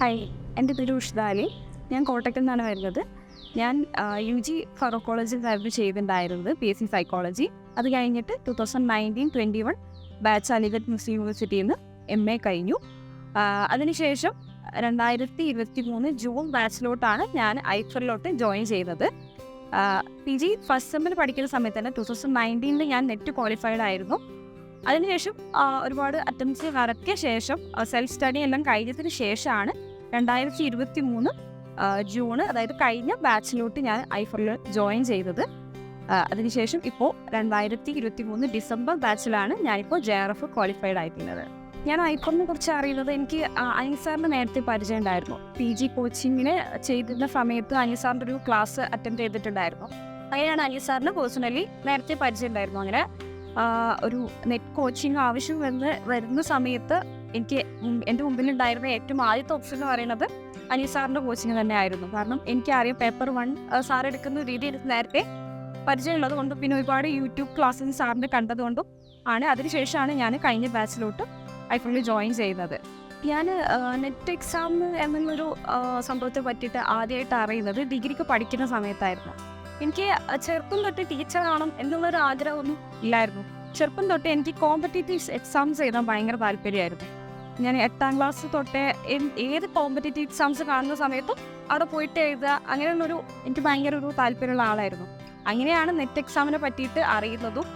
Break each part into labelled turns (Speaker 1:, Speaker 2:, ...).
Speaker 1: Hi, എൻ്റെ പേര് ഉഷ്ദാലി. ഞാൻ കോട്ടയത്തു നിന്നാണ് വരുന്നത്. ഞാൻ UG ഫറൂഖ് കോളേജിലായിരുന്നു ചെയ്തിട്ടുണ്ടായിരുന്നത് PSC സൈക്കോളജി. അത് കഴിഞ്ഞിട്ട് 2019-21 ബാച്ച് അലിഗഡ് മുസ്ലിം യൂണിവേഴ്സിറ്റിയിൽ നിന്ന് MA കഴിഞ്ഞു. അതിനുശേഷം 2023 ജൂൺ ബാച്ചിലോട്ടാണ് ഞാൻ ഐഫറിലോട്ട് ജോയിൻ ചെയ്തത്. PG ഫസ്റ്റ് സെമ്മിൽ പഠിക്കുന്ന സമയത്ത് തന്നെ 2019 ഞാൻ നെറ്റ് ക്വാളിഫൈഡ് ആയിരുന്നു. അതിനുശേഷം ഒരുപാട് അറ്റംപ്റ്റ്സ് നടത്തിയ ശേഷം സെൽഫ് സ്റ്റഡി എല്ലാം കഴിഞ്ഞതിന് ശേഷമാണ് 2023 ജൂൺ, അതായത് കഴിഞ്ഞ ബാച്ചിലോട്ട് ഞാൻ ഐഫറിൽ ജോയിൻ ചെയ്തത്. അതിനുശേഷം ഇപ്പോൾ 2023 ഡിസംബർ ബാച്ചിലാണ് ഞാനിപ്പോൾ JRF ക്വാളിഫൈഡ് ആയിട്ടുള്ളത്. ഞാൻ ഐഫറിനെ കുറിച്ച് അറിയുന്നത് എനിക്ക് അനിൽ സാറിന് നേരത്തെ പരിചയം ഉണ്ടായിരുന്നു. PG കോച്ചിങ്ങിന് ചെയ്തിരുന്ന സമയത്ത് അനിൽ സാറിൻ്റെ ഒരു ക്ലാസ് അറ്റൻഡ് ചെയ്തിട്ടുണ്ടായിരുന്നു. അങ്ങനെയാണ് അനിൽ സാറിന് പേഴ്സണലി നേരത്തെ പരിചയം ഉണ്ടായിരുന്നു. അങ്ങനെ ഒരു നെറ്റ് കോച്ചിങ് ആവശ്യം വരുന്ന സമയത്ത് എനിക്ക് എൻ്റെ മുമ്പിലുണ്ടായിരുന്ന ഏറ്റവും ആദ്യത്തെ ഓപ്ഷൻ എന്ന് പറയുന്നത് അനിൽ സാറിൻ്റെ കോച്ചിങ് തന്നെ ആയിരുന്നു. കാരണം എനിക്കറിയാം പേപ്പർ 1 സാർ എടുക്കുന്ന രീതി എനിക്ക് നേരത്തെ പരിചയമുള്ളത് കൊണ്ടും പിന്നെ ഒരുപാട് യൂട്യൂബ് ക്ലാസ്സിൽ സാറിൻ്റെ കണ്ടതുകൊണ്ടും ആണ്. അതിനുശേഷമാണ് ഞാൻ കഴിഞ്ഞ ബാച്ചിലോട്ട് ഐഫറിൽ ജോയിൻ ചെയ്യുന്നത്. ഞാൻ നെറ്റ് എക്സാം എന്നുള്ളൊരു സംഭവത്തെ പറ്റിയിട്ട് ആദ്യമായിട്ട് അറിയുന്നത് ഡിഗ്രിക്ക് പഠിക്കുന്ന സമയത്തായിരുന്നു. എനിക്ക് ചെറുപ്പം തൊട്ട് ടീച്ചറാകണം എന്നുള്ളൊരു ആഗ്രഹമൊന്നും ഇല്ലായിരുന്നു. ചെറുപ്പം തൊട്ട് എനിക്ക് കോമ്പറ്റേറ്റീവ് എക്സാംസ് എഴുതാൻ ഭയങ്കര താല്പര്യമായിരുന്നു. ഞാൻ 8ാം ക്ലാസ് തൊട്ടേ ഏത് കോമ്പറ്റേറ്റീവ് എക്സാംസ് കാണുന്ന സമയത്തും അവിടെ പോയിട്ട് എഴുതുക, അങ്ങനെയുള്ളൊരു എനിക്ക് ഭയങ്കര ഒരു താല്പര്യമുള്ള ആളായിരുന്നു. അങ്ങനെയാണ് നെറ്റ് എക്സാമിനെ പറ്റിയിട്ട് അറിയുന്നതും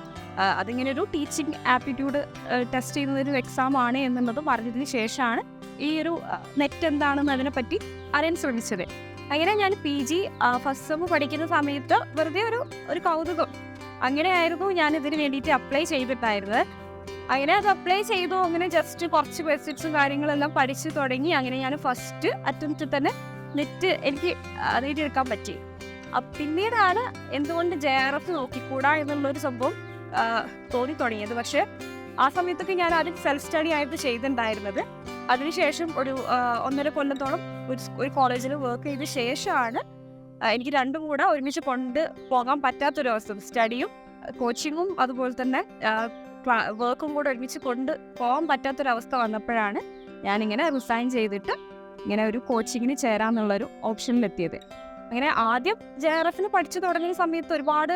Speaker 1: അതിങ്ങനെ ഒരു ടീച്ചിങ് ആപ്റ്റിറ്റ്യൂഡ് ടെസ്റ്റ് ചെയ്യുന്നൊരു എക്സാം ആണ് എന്നുള്ളതും അറിഞ്ഞതിന് ശേഷമാണ് ഈ ഒരു നെറ്റ് എന്താണെന്ന് അതിനെപ്പറ്റി അറിയാൻ ശ്രമിച്ചത്. അങ്ങനെ ഞാൻ PG ഫസ്റ്റ് സെം പഠിക്കുന്ന സമയത്ത് വെറുതെ ഒരു കൗതുകം, അങ്ങനെയായിരുന്നു ഞാൻ ഇതിന് വേണ്ടിയിട്ട് അപ്ലൈ ചെയ്തിട്ടായിരുന്നത്. അങ്ങനെ അത് അപ്ലൈ ചെയ്തു. അങ്ങനെ ജസ്റ്റ് കുറച്ച് ബേസിക്സും കാര്യങ്ങളെല്ലാം പഠിച്ചു തുടങ്ങി. അങ്ങനെ ഞാൻ ഫസ്റ്റ് അറ്റംപ്റ്റിൽ തന്നെ നെറ്റ് എനിക്ക് നേടിയെടുക്കാൻ പറ്റി. പിന്നീടാണ് എന്തുകൊണ്ട് JRF നോക്കിക്കൂടാ എന്നുള്ളൊരു സംഭവം തോന്നി തുടങ്ങിയത്. പക്ഷേ ആ സമയത്തൊക്കെ ഞാൻ ആദ്യം സെൽഫ് സ്റ്റഡി ആയിട്ട് ചെയ്തിട്ടുണ്ടായിരുന്നത്. അതിനുശേഷം ഒരു 1.5 കൊല്ലത്തോളം ഒരു കോളേജിൽ വർക്ക് ചെയ്ത ശേഷമാണ് എനിക്ക് രണ്ടും കൂടെ ഒരുമിച്ച് കൊണ്ട് പോകാൻ പറ്റാത്തൊരവസ്ഥ, സ്റ്റഡിയും കോച്ചിങ്ങും അതുപോലെ തന്നെ വർക്കും കൂടെ ഒരുമിച്ച് കൊണ്ട് പോകാൻ പറ്റാത്തൊരവസ്ഥ വന്നപ്പോഴാണ് ഞാനിങ്ങനെ റിസൈൻ ചെയ്തിട്ട് ഇങ്ങനെ ഒരു കോച്ചിങ്ങിന് ചേരാമെന്നുള്ളൊരു ഓപ്ഷനിലെത്തിയത്. അങ്ങനെ ആദ്യം JRFന് പഠിച്ചു തുടങ്ങിയ സമയത്ത് ഒരുപാട്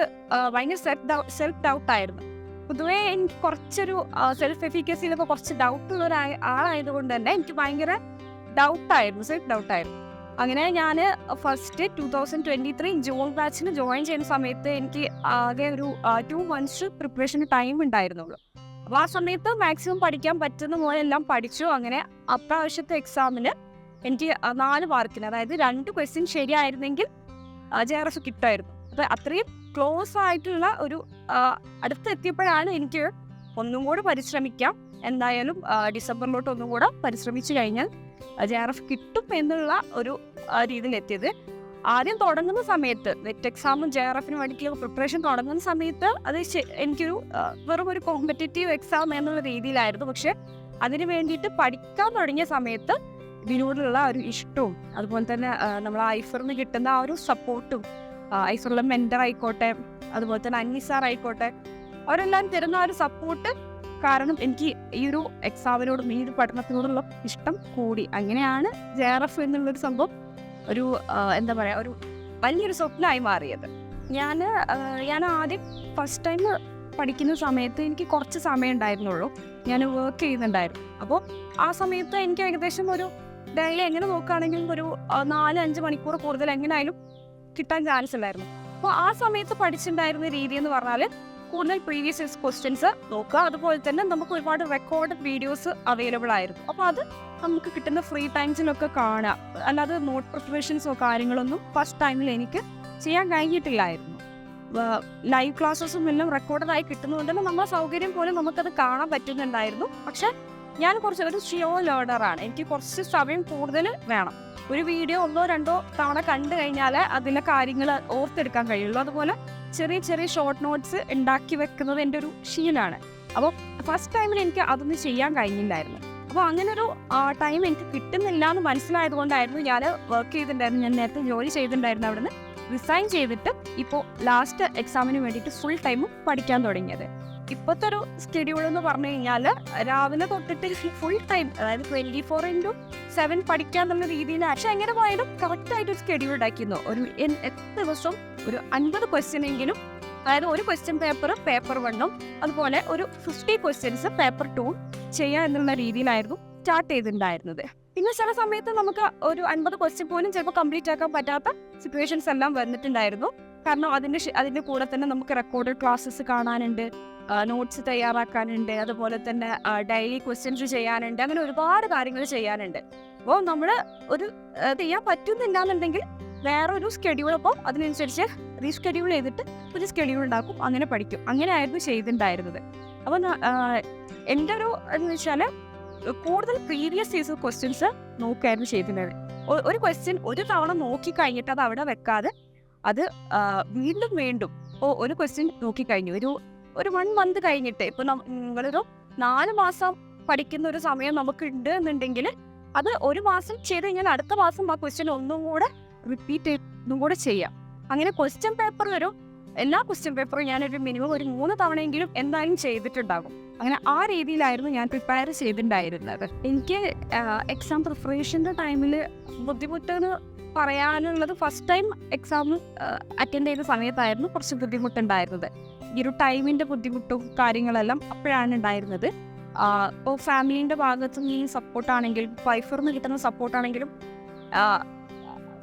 Speaker 1: ഭയങ്കര സെൽഫ് ഡൗട്ടായിരുന്നു. പൊതുവേ എനിക്ക് കുറച്ചൊരു സെൽഫ് എഫിക്കസിയിലൊക്കെ കുറച്ച് ഡൗട്ടുള്ള ആളായതുകൊണ്ട് തന്നെ എനിക്ക് ഭയങ്കര സെൽഫ് ഡൗട്ടായിരുന്നു. അങ്ങനെ ഞാൻ ഫസ്റ്റ് 2023 ജൂൺ ബാച്ചിന് ജോയിൻ ചെയ്യുന്ന സമയത്ത് എനിക്ക് ആകെ ഒരു 2 months പ്രിപ്പറേഷന് ടൈം ഉണ്ടായിരുന്നുള്ളൂ. അപ്പോൾ ആ സമയത്ത് മാക്സിമം പഠിക്കാൻ പറ്റുന്ന പോലെല്ലാം പഠിച്ചു. അങ്ങനെ അപ്രാവശ്യത്തെ എക്സാമിന് എനിക്ക് 4 മാർക്കിന്, അതായത് 2 ക്വസ്റ്റ്യൻ ശരിയായിരുന്നെങ്കിൽ JRF കിട്ടുമായിരുന്നു. അപ്പോൾ അത്രയും ക്ലോസ് ആയിട്ടുള്ള ഒരു അടുത്തെത്തിയപ്പോഴാണ് എനിക്ക് ഒന്നും കൂടെ പരിശ്രമിക്കാം, എന്തായാലും ഡിസംബറിലോട്ട് ഒന്നും കൂടെ പരിശ്രമിച്ചു കഴിഞ്ഞാൽ JRF കിട്ടും എന്നുള്ള ഒരു രീതിയിലെത്തിയത്. ആദ്യം തുടങ്ങുന്ന സമയത്ത് നെറ്റ് എക്സാമും JRFന് വേണ്ടിയിട്ടുള്ള പ്രിപ്പറേഷൻ തുടങ്ങുന്ന സമയത്ത് അത് എനിക്കൊരു വെറും ഒരു കോമ്പറ്റേറ്റീവ് എക്സാം എന്നുള്ള രീതിയിലായിരുന്നു. പക്ഷെ അതിന് വേണ്ടിയിട്ട് പഠിക്കാൻ തുടങ്ങിയ സമയത്ത് ഇതിനോടുള്ള ഒരു ഇഷ്ടവും അതുപോലെ തന്നെ നമ്മൾ ഐഫറിന് കിട്ടുന്ന ആ ഒരു സപ്പോർട്ടും, ഐഫറിലെ മെൻറ്റർ ആയിക്കോട്ടെ അതുപോലെ തന്നെ അനിൽ സാർ ആയിക്കോട്ടെ, അവരെല്ലാം തരുന്ന ആ ഒരു സപ്പോർട്ട് കാരണം എനിക്ക് ഈ ഒരു എക്സാമിനോടും ഈ ഒരു പഠനത്തിനോടുള്ള ഇഷ്ടം കൂടി. അങ്ങനെയാണ് JRF എന്നുള്ളൊരു സംഭവം ഒരു എന്താ പറയുക, ഒരു വലിയൊരു സ്വപ്നമായി മാറിയത്. ഞാൻ ആദ്യം ഫസ്റ്റ് ടൈം പഠിക്കുന്ന സമയത്ത് എനിക്ക് കുറച്ച് സമയം ഉണ്ടായിരുന്നുള്ളൂ. ഞാൻ വർക്ക് ചെയ്യുന്നുണ്ടായിരുന്നു. അപ്പോൾ ആ സമയത്ത് എനിക്ക് ഏകദേശം ഒരു ഡെയിലി എങ്ങനെ നോക്കുകയാണെങ്കിലും ഒരു 4-5 മണിക്കൂർ കൂടുതൽ എങ്ങനെയായാലും കിട്ടാൻ ചാൻസ് ഉണ്ടായിരുന്നു. അപ്പോൾ ആ സമയത്ത് പഠിച്ചിട്ടുണ്ടായിരുന്ന രീതി എന്ന് പറഞ്ഞാൽ കൂടുതൽ പ്രീവിയസ് ക്വസ്റ്റ്യൻസ് നോക്കുക, അതുപോലെ തന്നെ നമുക്ക് ഒരുപാട് റെക്കോർഡ് വീഡിയോസ് അവൈലബിൾ ആയിരുന്നു. അപ്പോൾ അത് നമുക്ക് കിട്ടുന്ന ഫ്രീ ടൈംസിലൊക്കെ കാണാം. അല്ലാതെ നോട്ട് പ്രിപ്പറേഷൻസോ കാര്യങ്ങളൊന്നും ഫസ്റ്റ് ടൈമിൽ എനിക്ക് ചെയ്യാൻ കഴിഞ്ഞിട്ടില്ലായിരുന്നു. ലൈവ് ക്ലാസ്സസും എല്ലാം റെക്കോർഡായി കിട്ടുന്നതുകൊണ്ട് തന്നെ നമ്മളെ സൗകര്യം പോലെ നമുക്കത് കാണാൻ പറ്റുന്നുണ്ടായിരുന്നു. പക്ഷെ ഞാൻ ഒരു സ്ലോ ലേണറാണ്. എനിക്ക് കുറച്ച് സമയം കൂടുതൽ വേണം. ഒരു വീഡിയോ 1-2 തവണ കണ്ടു കഴിഞ്ഞാൽ അതിലെ കാര്യങ്ങൾ ഓർത്തെടുക്കാൻ കഴിയുള്ളൂ. അതുപോലെ ചെറിയ ചെറിയ ഷോർട്ട് നോട്ട്സ് ഉണ്ടാക്കി വെക്കുന്നത് എൻ്റെ ഒരു ശീലമാണ്. അപ്പോൾ ഫസ്റ്റ് ടൈമിൽ എനിക്ക് അതൊന്നും ചെയ്യാൻ കഴിഞ്ഞില്ലായിരുന്നു. അപ്പോൾ അങ്ങനൊരു ടൈം എനിക്ക് കിട്ടുന്നില്ല എന്ന് മനസ്സിലായത് കൊണ്ടായിരുന്നു ഞാൻ വർക്ക് ചെയ്തിട്ടുണ്ടായിരുന്നു. ഞാൻ നേരത്തെ ജോലി ചെയ്തിട്ടുണ്ടായിരുന്നു. അവിടെ നിന്ന് റിസൈൻ ചെയ്തിട്ട് ഇപ്പോൾ ലാസ്റ്റ് എക്സാമിന് വേണ്ടിയിട്ട് ഫുൾ ടൈമും പഠിക്കാൻ തുടങ്ങിയത്. ഇപ്പോഴത്തെ ഒരു ഷെഡ്യൂൾ എന്ന് പറഞ്ഞു കഴിഞ്ഞാൽ രാവിലെ തൊട്ടിട്ട് ഫുൾ ടൈം, അതായത് 24/7 പഠിക്കാന്നുള്ള രീതിയിൽ. പക്ഷെ എങ്ങനെ പോയാലും കറക്റ്റായിട്ട് ഒരു ഷെഡ്യൂൾ ഉണ്ടാക്കിയിരുന്നു. എത്ര ദിവസം ഒരു 50 ക്വസ്റ്റ്യൻ എങ്കിലും, അതായത് ഒരു ക്വസ്റ്റ്യൻ പേപ്പർ 1 അതുപോലെ ഒരു 50 ക്വസ്റ്റ്യൻസ് പേപ്പർ 2 ചെയ്യുക എന്നുള്ള രീതിയിലായിരുന്നു സ്റ്റാർട്ട് ചെയ്തിട്ടുണ്ടായിരുന്നത്. പിന്നെ ചില സമയത്ത് നമുക്ക് ഒരു 50 ക്വസ്റ്റ്യൻ പോലും ചിലപ്പോൾ കംപ്ലീറ്റ് ആക്കാൻ പറ്റാത്ത സിറ്റുവേഷൻസ് എല്ലാം വന്നിട്ടുണ്ടായിരുന്നു. കാരണം അതിൻ്റെ കൂടെ തന്നെ നമുക്ക് റെക്കോർഡഡ് ക്ലാസ്സസ് കാണാനുണ്ട്, നോട്ട്സ് തയ്യാറാക്കാനുണ്ട്, അതുപോലെ തന്നെ ഡെയിലി ക്വസ്റ്റ്യൻസ് ചെയ്യാനുണ്ട്, അങ്ങനെ ഒരുപാട് കാര്യങ്ങൾ ചെയ്യാനുണ്ട്. അപ്പോൾ നമ്മൾ ഒരു ചെയ്യാൻ പറ്റുന്നില്ല എന്നുണ്ടെങ്കിൽ വേറൊരു ഷെഡ്യൂൾ, അപ്പോൾ അതിനനുസരിച്ച് റീഷെഡ്യൂൾ ചെയ്തിട്ട് ഒരു ഷെഡ്യൂൾ ഉണ്ടാക്കും, അങ്ങനെ പഠിക്കും. അങ്ങനെയായിരുന്നു ചെയ്തിട്ടുണ്ടായിരുന്നത്. അപ്പോൾ എൻ്റെ ഒരു എന്ന് വെച്ചാൽ കൂടുതൽ പ്രീവിയസ് ഇയർസ് ക്വസ്റ്റ്യൻസ് നോക്കുകയായിരുന്നു ചെയ്തിട്ടുണ്ടായത്. ഒരു ക്വസ്റ്റ്യൻ ഒരു തവണ നോക്കിക്കഴിഞ്ഞിട്ട് അത് അവിടെ വെക്കാതെ അത് വീണ്ടും ഇപ്പോൾ ഒരു ക്വസ്റ്റ്യൻ നോക്കിക്കഴിഞ്ഞു, ഒരു 1 മന്ത് കഴിഞ്ഞിട്ട്, ഇപ്പോൾ നിങ്ങളൊരു 4 മാസം പഠിക്കുന്ന ഒരു സമയം നമുക്കുണ്ട് എന്നുണ്ടെങ്കിൽ അത് 1 മാസം ചെയ്ത് കഴിഞ്ഞാൽ അടുത്ത മാസം ആ ക്വസ്റ്റ്യൻ ഒന്നും കൂടെ റിപ്പീറ്റ് കൂടെ ചെയ്യാം. അങ്ങനെ ക്വസ്റ്റ്യൻ പേപ്പർ എല്ലാ ക്വസ്റ്റ്യൻ പേപ്പറും ഞാനൊരു മിനിമം ഒരു 3 തവണയെങ്കിലും എന്തായാലും ചെയ്തിട്ടുണ്ടാകും. അങ്ങനെ ആ രീതിയിലായിരുന്നു ഞാൻ പ്രിപ്പയർ ചെയ്തിട്ടുണ്ടായിരുന്നത്. എനിക്ക് എക്സാം പ്രിപ്പറേഷൻ്റെ ടൈമിൽ ബുദ്ധിമുട്ടെന്ന് പറയാനുള്ളത്, ഫസ്റ്റ് ടൈം എക്സാം അറ്റൻഡ് ചെയ്ത സമയത്തായിരുന്നു കുറച്ച് ബുദ്ധിമുട്ടുണ്ടായിരുന്നത്. ഈ ഒരു ടൈമിൻ്റെ ബുദ്ധിമുട്ടും കാര്യങ്ങളെല്ലാം അപ്പോഴാണ് ഉണ്ടായിരുന്നത്. ഇപ്പോൾ ഫാമിലീൻ്റെ ഭാഗത്തു നിന്ന് സപ്പോർട്ടാണെങ്കിലും വൈഫറിന് കിട്ടുന്ന സപ്പോർട്ടാണെങ്കിലും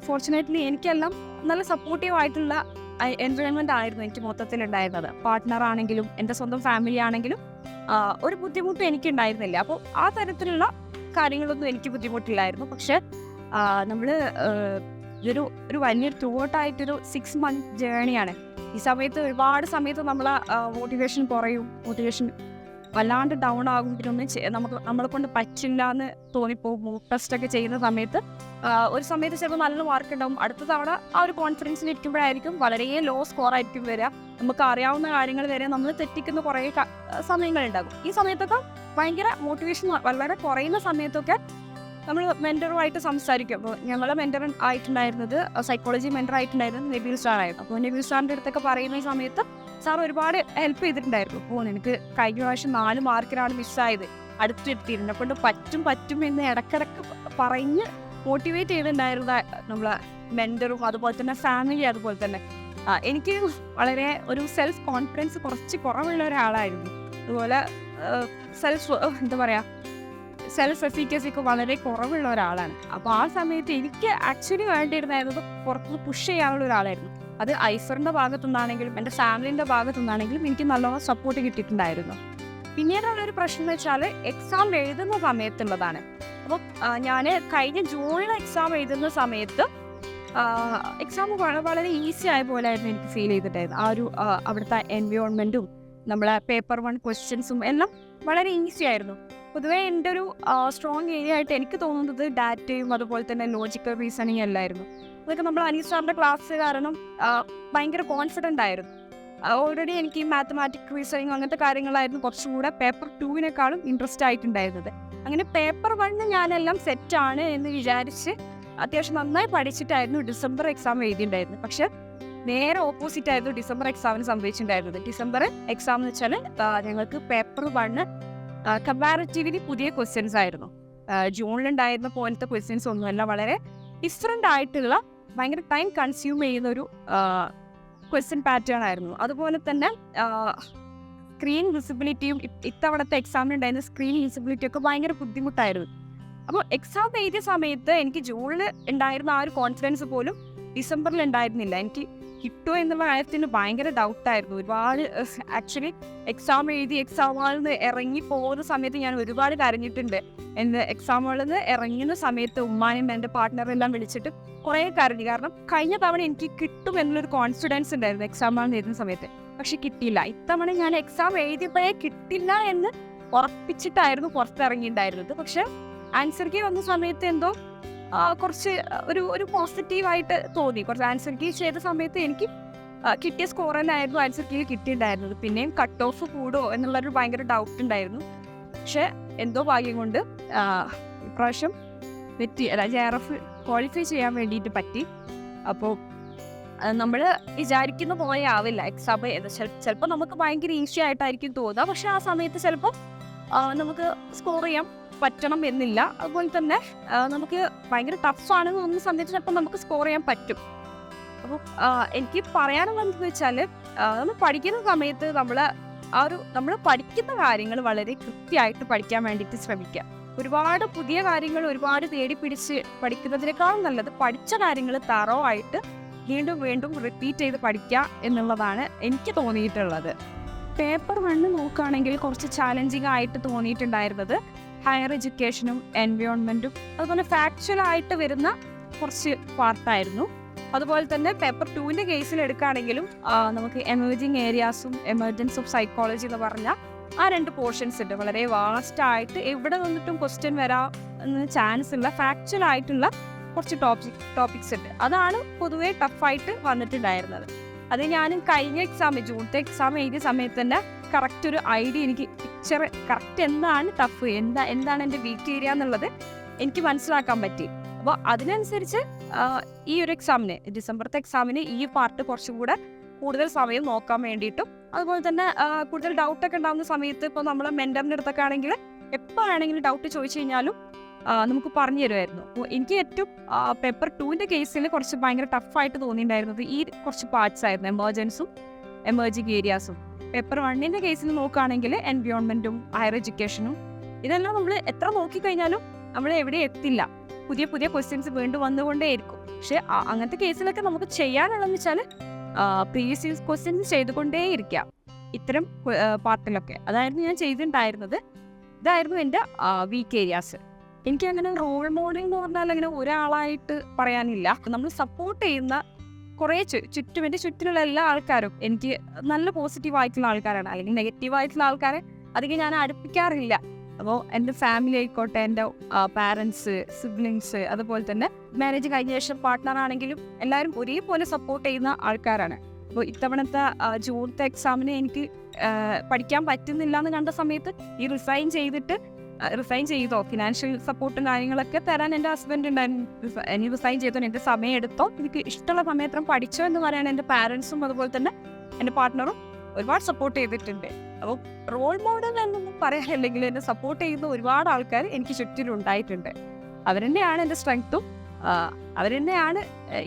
Speaker 1: ഫോർച്ചുനേറ്റ്ലി എനിക്കെല്ലാം നല്ല സപ്പോർട്ടീവ് ആയിട്ടുള്ള എൻവയോൺമെൻ്റ് ആയിരുന്നു എനിക്ക് മൊത്തത്തിലുണ്ടായിരുന്നത്. പാർട്ട്ണർ ആണെങ്കിലും എൻ്റെ സ്വന്തം ഫാമിലി ആണെങ്കിലും ഒരു ബുദ്ധിമുട്ടും എനിക്കുണ്ടായിരുന്നില്ല. അപ്പോൾ ആ തരത്തിലുള്ള കാര്യങ്ങളൊന്നും എനിക്ക് ബുദ്ധിമുട്ടില്ലായിരുന്നു. പക്ഷെ നമ്മൾ ഒരു വലിയൊരു ത്രൂഔട്ടായിട്ടൊരു 6 month ജേണിയാണ്. ഈ സമയത്ത് ഒരുപാട് സമയത്ത് നമ്മളെ മോട്ടിവേഷൻ കുറയും, മോട്ടിവേഷൻ വല്ലാണ്ട് ഡൗൺ ആകും. പിന്നെ നമ്മളെ കൊണ്ട് പറ്റില്ല എന്ന് തോന്നിപ്പോകും. മോക്ക് ടെസ്റ്റൊക്കെ ചെയ്യുന്ന സമയത്ത് ഒരു സമയത്ത് ചിലപ്പോൾ നല്ല മാർക്ക് ഉണ്ടാവും, അടുത്ത തവണ ആ ഒരു കോൺഫിഡൻസിൽ ഇരിക്കുമ്പോഴായിരിക്കും വളരെ ലോ സ്കോർ ആയിരിക്കും വരിക. നമുക്ക് അറിയാവുന്ന കാര്യങ്ങൾ വരെ നമ്മൾ തെറ്റിക്കുന്ന കുറേ സമയങ്ങളുണ്ടാകും. ഈ സമയത്തൊക്കെ ഭയങ്കര മോട്ടിവേഷൻ വളരെ കുറയുന്ന സമയത്തൊക്കെ നമ്മൾ മെൻറ്ററുമായിട്ട് സംസാരിക്കും. അപ്പോൾ ഞങ്ങളെ മെൻറ്റർ ആയിട്ടുണ്ടായിരുന്നത്, സൈക്കോളജി മെൻറ്റർ ആയിട്ടുണ്ടായിരുന്നത് നബീൽ സാറായിരുന്നു. അപ്പോൾ നബീൽ സാറിൻ്റെ അടുത്തൊക്കെ പറയുന്ന സമയത്ത് സാർ ഒരുപാട് ഹെൽപ്പ് ചെയ്തിട്ടുണ്ടായിരുന്നു. അപ്പോൾ എനിക്ക് കഴിഞ്ഞ പ്രാവശ്യം 4 മാർക്കിനാണ് മിസ്സായത്, അടുത്തെത്തിയിരുന്നു, കൊണ്ട് പറ്റും എന്ന് ഇടയ്ക്കിടയ്ക്ക് പറഞ്ഞ് മോട്ടിവേറ്റ് ചെയ്തിട്ടുണ്ടായിരുന്ന നമ്മളെ മെൻറ്ററും അതുപോലെ തന്നെ ഫാമിലി. അതുപോലെ തന്നെ എനിക്ക് വളരെ ഒരു സെൽഫ് കോൺഫിഡൻസ് കുറച്ച് കുറവുള്ള ഒരാളായിരുന്നു. അതുപോലെ സെൽഫ് എഫിക്കസിക്ക് വളരെ കുറവുള്ള ഒരാളാണ്. അപ്പോൾ ആ സമയത്ത് എനിക്ക് ആക്ച്വലി വേണ്ടിയിരുന്നത് പുറത്ത് പുഷ് ചെയ്യാനുള്ള ഒരാളായിരുന്നു. അത് ഐഫറിൻ്റെ ഭാഗത്തുനിന്നാണെങ്കിലും എൻ്റെ ഫാമിലിൻ്റെ ഭാഗത്തുനിന്നാണെങ്കിലും എനിക്ക് നല്ലോണം സപ്പോർട്ട് കിട്ടിയിട്ടുണ്ടായിരുന്നു. പിന്നീടുള്ളൊരു പ്രശ്നം എന്ന് വെച്ചാൽ എക്സാം എഴുതുന്ന സമയത്തുള്ളതാണ്. അപ്പോൾ ഞാൻ കഴിഞ്ഞ ജൂണിൽ എക്സാം എഴുതുന്ന സമയത്ത് എക്സാം വളരെ ഈസി ആയ പോലെയായിരുന്നു എനിക്ക് ഫീൽ ചെയ്തിട്ടായിരുന്നു. ആ ഒരു അവിടുത്തെ എൻവയോൺമെൻറ്റും നമ്മളെ പേപ്പർ 1 ക്വസ്റ്റ്യൻസും എല്ലാം വളരെ ഈസി ആയിരുന്നു. പൊതുവേ എൻ്റെ ഒരു സ്ട്രോങ് ഏരിയ ആയിട്ട് എനിക്ക് തോന്നുന്നത് ഡാറ്റയും അതുപോലെ തന്നെ ലോജിക്കൽ റീസണിങ് എല്ലായിരുന്നു. അതൊക്കെ നമ്മൾ അനീസ് സാറിൻ്റെ ക്ലാസ് കാരണം ഭയങ്കര കോൺഫിഡൻ്റ് ആയിരുന്നു. ഓൾറെഡി എനിക്ക് ഈ മാത്തമാറ്റിക് റീസണിങ് അങ്ങനത്തെ കാര്യങ്ങളായിരുന്നു കുറച്ചുകൂടെ പേപ്പർ 2 ഇൻട്രസ്റ്റ് ആയിട്ടുണ്ടായിരുന്നത്. അങ്ങനെ പേപ്പർ 1 ഞാനെല്ലാം സെറ്റാണ് എന്ന് വിചാരിച്ച് അത്യാവശ്യം നന്നായി പഠിച്ചിട്ടായിരുന്നു ഡിസംബർ എക്സാം എഴുതിയിട്ടുണ്ടായിരുന്നത്. പക്ഷെ നേരെ ഓപ്പോസിറ്റ് ആയിരുന്നു ഡിസംബർ എക്സാമിന് സംഭവിച്ചിട്ടുണ്ടായിരുന്നത്. ഡിസംബർ എക്സാം എന്ന് വെച്ചാൽ ഞങ്ങൾക്ക് പേപ്പർ 1 കമ്പാരിറ്റീവ്ലി പുതിയ ക്വസ്റ്റ്യൻസ് ആയിരുന്നു. ജൂണിലുണ്ടായിരുന്ന പോലത്തെ ക്വസ്റ്റ്യൻസ് ഒന്നുമല്ല, വളരെ ഡിഫറെൻ്റ് ആയിട്ടുള്ള ഭയങ്കര ടൈം കൺസ്യൂം ചെയ്യുന്ന ഒരു ക്വസ്റ്റ്യൻ പാറ്റേൺ ആയിരുന്നു. അതുപോലെ തന്നെ സ്ക്രീൻ വിസിബിലിറ്റിയും ഇത്തവണത്തെ എക്സാമിനുണ്ടായിരുന്ന സ്ക്രീൻ വിസിബിലിറ്റി ഒക്കെ ഭയങ്കര ബുദ്ധിമുട്ടായിരുന്നു. അപ്പോൾ എക്സാം എഴുതിയ സമയത്ത് എനിക്ക് ജൂണിൽ ഉണ്ടായിരുന്ന ആ ഒരു കോൺഫിഡൻസ് പോലും ഡിസംബറിൽ ഉണ്ടായിരുന്നില്ല. എനിക്ക് കിട്ടുമോ എന്നുള്ള കാര്യത്തിന് ഭയങ്കര ഡൗട്ടായിരുന്നു. ഒരുപാട് ആക്ച്വലി എക്സാം എഴുതി എക്സാം ഹാളിൽ നിന്ന് ഇറങ്ങി പോകുന്ന സമയത്ത് ഞാൻ ഒരുപാട് കരഞ്ഞിട്ടുണ്ട്. എൻ്റെ എക്സാം ഹാളിൽ നിന്ന് ഇറങ്ങുന്ന സമയത്ത് ഉമ്മാനും എൻ്റെ പാർട്ട്ണറെല്ലാം വിളിച്ചിട്ട് കുറേ കരഞ്ഞു. കാരണം കഴിഞ്ഞ തവണ എനിക്ക് കിട്ടും എന്നുള്ളൊരു കോൺഫിഡൻസ് ഉണ്ടായിരുന്നു എക്സാം ഹാളിൽ എഴുതുന്ന സമയത്ത്. പക്ഷെ കിട്ടിയില്ല. ഇത്തവണ ഞാൻ എക്സാം എഴുതിയപ്പോഴേ കിട്ടില്ല എന്ന് ഉറപ്പിച്ചിട്ടായിരുന്നു പുറത്തിറങ്ങിയിട്ടുണ്ടായിരുന്നത്. പക്ഷെ ആൻസർ കീ വന്ന സമയത്ത് എന്തോ കുറച്ച് ഒരു പോസിറ്റീവായിട്ട് തോന്നി. കുറച്ച് ആൻസർ കീ ചെയ്ത സമയത്ത് എനിക്ക് കിട്ടിയ സ്കോർ തന്നെയായിരുന്നു ആൻസർ കീയിൽ കിട്ടിയിട്ടുണ്ടായിരുന്നത്. പിന്നെയും കട്ട് ഓഫ് കൂടുമോ എന്നുള്ളൊരു ഭയങ്കര ഡൗട്ട് ഉണ്ടായിരുന്നു. പക്ഷെ എന്തോ ഭാഗ്യം കൊണ്ട് ഇപ്രാവശ്യം JRF ക്വാളിഫൈ ചെയ്യാൻ വേണ്ടിയിട്ട് പറ്റി. അപ്പോൾ നമ്മൾ വിചാരിക്കുന്ന പോലെ ആവില്ല എക്സാം. ചിലപ്പോൾ നമുക്ക് ഭയങ്കര ഈസി ആയിട്ടായിരിക്കും തോന്നുക, പക്ഷെ ആ സമയത്ത് ചിലപ്പോൾ നമുക്ക് സ്കോർ ചെയ്യാൻ പറ്റണം എന്നില്ല. അതുപോലെ തന്നെ നമുക്ക് ഭയങ്കര ടഫാണെന്ന് തോന്നുന്ന സമയത്ത് ചിലപ്പോൾ നമുക്ക് സ്കോർ ചെയ്യാൻ പറ്റും. അപ്പോൾ എനിക്ക് പറയാനുള്ളത് എന്താണെന്ന് വെച്ചാൽ, നമ്മൾ പഠിക്കുന്ന സമയത്ത് നമ്മൾ പഠിക്കുന്ന കാര്യങ്ങൾ വളരെ കൃത്യമായിട്ട് പഠിക്കാൻ വേണ്ടിയിട്ട് ശ്രമിക്കുക. ഒരുപാട് പുതിയ കാര്യങ്ങൾ ഒരുപാട് തേടി പിടിച്ച് പഠിക്കുന്നതിനേക്കാളും നല്ലത് പഠിച്ച കാര്യങ്ങൾ തറോ ആയിട്ട് വീണ്ടും വീണ്ടും റിപ്പീറ്റ് ചെയ്ത് പഠിക്കുക എന്നുള്ളതാണ് എനിക്ക് തോന്നിയിട്ടുള്ളത്. പേപ്പർ 1 നോക്കുകയാണെങ്കിൽ കുറച്ച് ചാലഞ്ചിങ് ആയിട്ട് തോന്നിയിട്ടുണ്ടായിരുന്നത് ഹയർ എഡ്യൂക്കേഷനും എൻവയോൺമെൻറ്റും അതുപോലെ ഫാക്ച്വലായിട്ട് വരുന്ന കുറച്ച് പാർട്ടായിരുന്നു. അതുപോലെ തന്നെ പേപ്പർ 2ൻ്റെ കേസിൽ എടുക്കുകയാണെങ്കിലും നമുക്ക് എമേർജിങ് ഏരിയാസും എമർജൻസ് ഓഫ് സൈക്കോളജി എന്ന് പറഞ്ഞ ആ 2 പോർഷൻസ് ഉണ്ട്. വളരെ വാസ്റ്റായിട്ട് എവിടെ നിന്നിട്ടും ക്വസ്റ്റ്യൻ വരാൻ ചാൻസ് ഉള്ള ഫാക്ച്വൽ ആയിട്ടുള്ള കുറച്ച് ടോപ്പിക്സ് ഉണ്ട്. അതാണ് പൊതുവെ ടഫായിട്ട് വന്നിട്ടുണ്ടായിരുന്നത്. അത് ഞാൻ കഴിഞ്ഞ ജൂണത്തെ എക്സാം എഴുതിയ സമയത്ത് തന്നെ കറക്റ്റ് ഒരു ഐഡിയ, എനിക്ക് പിക്ചർ കറക്റ്റ് എന്താണ് ടഫ്, എന്താണ് എൻ്റെ വീക്ക് ഏരിയ എന്നുള്ളത് എനിക്ക് മനസ്സിലാക്കാൻ പറ്റി. അപ്പോൾ അതിനനുസരിച്ച് ഈ ഒരു എക്സാമിന്, ഡിസംബറത്തെ എക്സാമിന് ഈ പാർട്ട് കുറച്ചും കൂടെ കൂടുതൽ സമയം നോക്കാൻ വേണ്ടിയിട്ടും, അതുപോലെ തന്നെ കൂടുതൽ ഡൗട്ടൊക്കെ ഉണ്ടാകുന്ന സമയത്ത് ഇപ്പോൾ നമ്മൾ മെൻറ്ററിൻ്റെ അടുത്തൊക്കെ ആണെങ്കിൽ എപ്പോൾ വേണമെങ്കിലും ഡൗട്ട് ചോദിച്ചു കഴിഞ്ഞാലും നമുക്ക് പറഞ്ഞു തരുമായിരുന്നു. അപ്പോൾ എനിക്ക് ഏറ്റവും പേപ്പർ 2ൻ്റെ കേസിൽ കുറച്ച് ഭയങ്കര ടഫായിട്ട് തോന്നിയിട്ടുണ്ടായിരുന്നത് ഈ കുറച്ച് പാർട്സ് ആയിരുന്നു, എമർജൻസും എമേർജിങ് ഏരിയാസും. പേപ്പർ 1ൻ്റെ കേസിൽ നോക്കുകയാണെങ്കിൽ എൻവയോൺമെൻറ്റും ഹയർ എഡ്യൂക്കേഷനും, ഇതെല്ലാം നമ്മൾ എത്ര നോക്കിക്കഴിഞ്ഞാലും നമ്മൾ എവിടെ എത്തില്ല, പുതിയ പുതിയ ക്വസ്റ്റ്യൻസ് വീണ്ടും വന്നുകൊണ്ടേയിരിക്കും. പക്ഷെ അങ്ങനത്തെ കേസിലൊക്കെ നമുക്ക് ചെയ്യാനുള്ളതെന്ന് വെച്ചാൽ പ്രീവിയസ് ഇയർ ക്വസ്റ്റ്യൻസ് ചെയ്തുകൊണ്ടേയിരിക്കാം ഇത്തരം പാർട്ടിലൊക്കെ. അതായിരുന്നു ഞാൻ ചെയ്തിട്ടുണ്ടായിരുന്നത്. ഇതായിരുന്നു എൻ്റെ വീക്ക് ഏരിയാസ്. എനിക്ക് അങ്ങനെ റോൾ മോഡൽ എന്ന് പറഞ്ഞാൽ അങ്ങനെ ഒരാളായിട്ട് പറയാനില്ല. നമ്മൾ സപ്പോർട്ട് ചെയ്യുന്ന കുറേ എൻ്റെ ചുറ്റിലുള്ള എല്ലാ ആൾക്കാരും എനിക്ക് നല്ല പോസിറ്റീവ് ആയിട്ടുള്ള ആൾക്കാരാണ്. അല്ലെങ്കിൽ നെഗറ്റീവ് ആയിട്ടുള്ള ആൾക്കാരെ അധികം ഞാൻ അടുപ്പിക്കാറില്ല. അപ്പോൾ എൻ്റെ ഫാമിലി ആയിക്കോട്ടെ, എൻ്റെ പാരൻസ്, സിബ്ലിങ്സ്, അതുപോലെ തന്നെ മാരേജ് കഴിഞ്ഞ ശേഷം പാർട്ട്ണർ ആണെങ്കിലും എല്ലാവരും ഒരേപോലെ സപ്പോർട്ട് ചെയ്യുന്ന ആൾക്കാരാണ്. അപ്പോൾ ഇത്തവണത്തെ ജൂണത്തെ എക്സാമിന് എനിക്ക് പഠിക്കാൻ പറ്റുന്നില്ല എന്ന് കണ്ട സമയത്ത് ഈ റിസൈൻ ചെയ്തോ ഫിനാൻഷ്യൽ സപ്പോർട്ടും കാര്യങ്ങളൊക്കെ തരാൻ എൻ്റെ ഹസ്ബൻഡ് ഉണ്ടായിരുന്നു. ഇനി റിസൈൻ ചെയ്തോ, എൻ്റെ സമയം എടുത്തോ, എനിക്ക് ഇഷ്ടമുള്ള സമയത്രം പഠിച്ചോ എന്ന് പറയാൻ എൻ്റെ പാരൻസും അതുപോലെ തന്നെ എൻ്റെ പാർട്ട്ണറും ഒരുപാട് സപ്പോർട്ട് ചെയ്തിട്ടുണ്ട്. അപ്പോൾ റോൾ മോഡൽ എന്നൊന്നും പറയാനില്ലെങ്കിൽ എന്നെ സപ്പോർട്ട് ചെയ്യുന്ന ഒരുപാട് ആൾക്കാർ എനിക്ക് ചുറ്റിലും ഉണ്ടായിട്ടുണ്ട്. അവരെന്നെയാണ് എൻ്റെ സ്ട്രെങ്ത്തും, അവരെന്നെയാണ്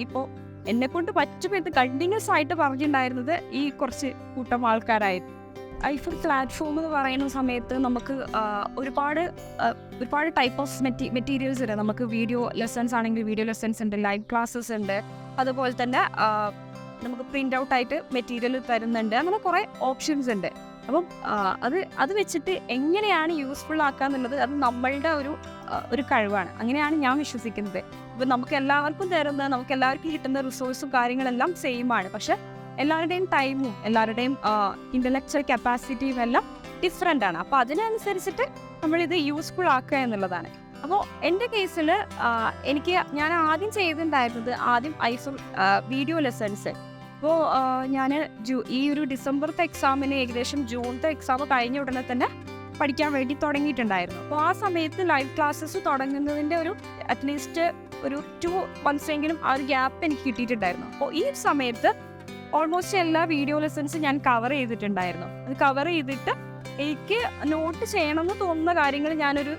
Speaker 1: ഇപ്പോൾ എന്നെക്കൊണ്ട് പറ്റുമെന്ന് കണ്ടിന്യൂസ് ആയിട്ട് പറഞ്ഞിട്ടുണ്ടായിരുന്നത് ഈ കുറച്ച് കൂട്ടം ആൾക്കാരായിരുന്നു. ഐഫൽ പ്ലാറ്റ്ഫോം എന്ന് പറയുന്ന സമയത്ത് നമുക്ക് ഒരുപാട് ടൈപ്പ് ഓഫ് മെറ്റീരിയൽസ് ഉണ്ട്. നമുക്ക് വീഡിയോ ലെസൺസ് ആണെങ്കിൽ വീഡിയോ ലെസൺസ് ഉണ്ട്, ലൈവ് ക്ലാസ്സസ് ഉണ്ട്, അതുപോലെ തന്നെ നമുക്ക് പ്രിൻ്റ് ഔട്ട് ആയിട്ട് മെറ്റീരിയൽ തരുന്നുണ്ട്. അങ്ങനെ കുറേ ഓപ്ഷൻസ് ഉണ്ട്. അപ്പം അത് വെച്ചിട്ട് എങ്ങനെയാണ് യൂസ്ഫുൾ ആക്കുക എന്നുള്ളത് അത് നമ്മളുടെ ഒരു കഴിവാണ്. അങ്ങനെയാണ് ഞാൻ വിശ്വസിക്കുന്നത്. ഇപ്പം നമുക്ക് എല്ലാവർക്കും കിട്ടുന്ന റിസോഴ്സും കാര്യങ്ങളെല്ലാം സെയിം ആണ്. പക്ഷെ എല്ലാവരുടെയും ടൈമും എല്ലാവരുടെയും ഇൻ്റലക്ച്വൽ കപ്പാസിറ്റിയും എല്ലാം ഡിഫറെൻ്റ് ആണ്. അപ്പോൾ അതിനനുസരിച്ചിട്ട് നമ്മളിത് യൂസ്ഫുൾ ആക്കുക എന്നുള്ളതാണ്. അപ്പോൾ എൻ്റെ കേസിൽ ഞാൻ ആദ്യം ചെയ്തിട്ടുണ്ടായിരുന്നത് ഐഫോൺ വീഡിയോ ലെസൺസ്. അപ്പോൾ ഞാൻ ഈ ഒരു ഡിസംബറത്തെ എക്സാമിന് ഏകദേശം ജൂണത്തെ എക്സാം കഴിഞ്ഞ ഉടനെ തന്നെ പഠിക്കാൻ വേണ്ടി തുടങ്ങിയിട്ടുണ്ടായിരുന്നു. അപ്പോൾ ആ സമയത്ത് ലൈവ് ക്ലാസ്സസ് തുടങ്ങുന്നതിൻ്റെ അറ്റ്ലീസ്റ്റ് ഒരു 2 months എങ്കിലും ആ ഒരു ഗ്യാപ്പ് എനിക്ക് കിട്ടിയിട്ടുണ്ടായിരുന്നു. അപ്പോൾ ഈ സമയത്ത് ഓൾമോസ്റ്റ് എല്ലാ വീഡിയോ ലെസൺസും ഞാൻ കവർ ചെയ്തിട്ടുണ്ടായിരുന്നു. അത് കവർ ചെയ്തിട്ട് എനിക്ക് നോട്ട് ചെയ്യണമെന്ന് തോന്നുന്ന കാര്യങ്ങൾ ഞാനൊരു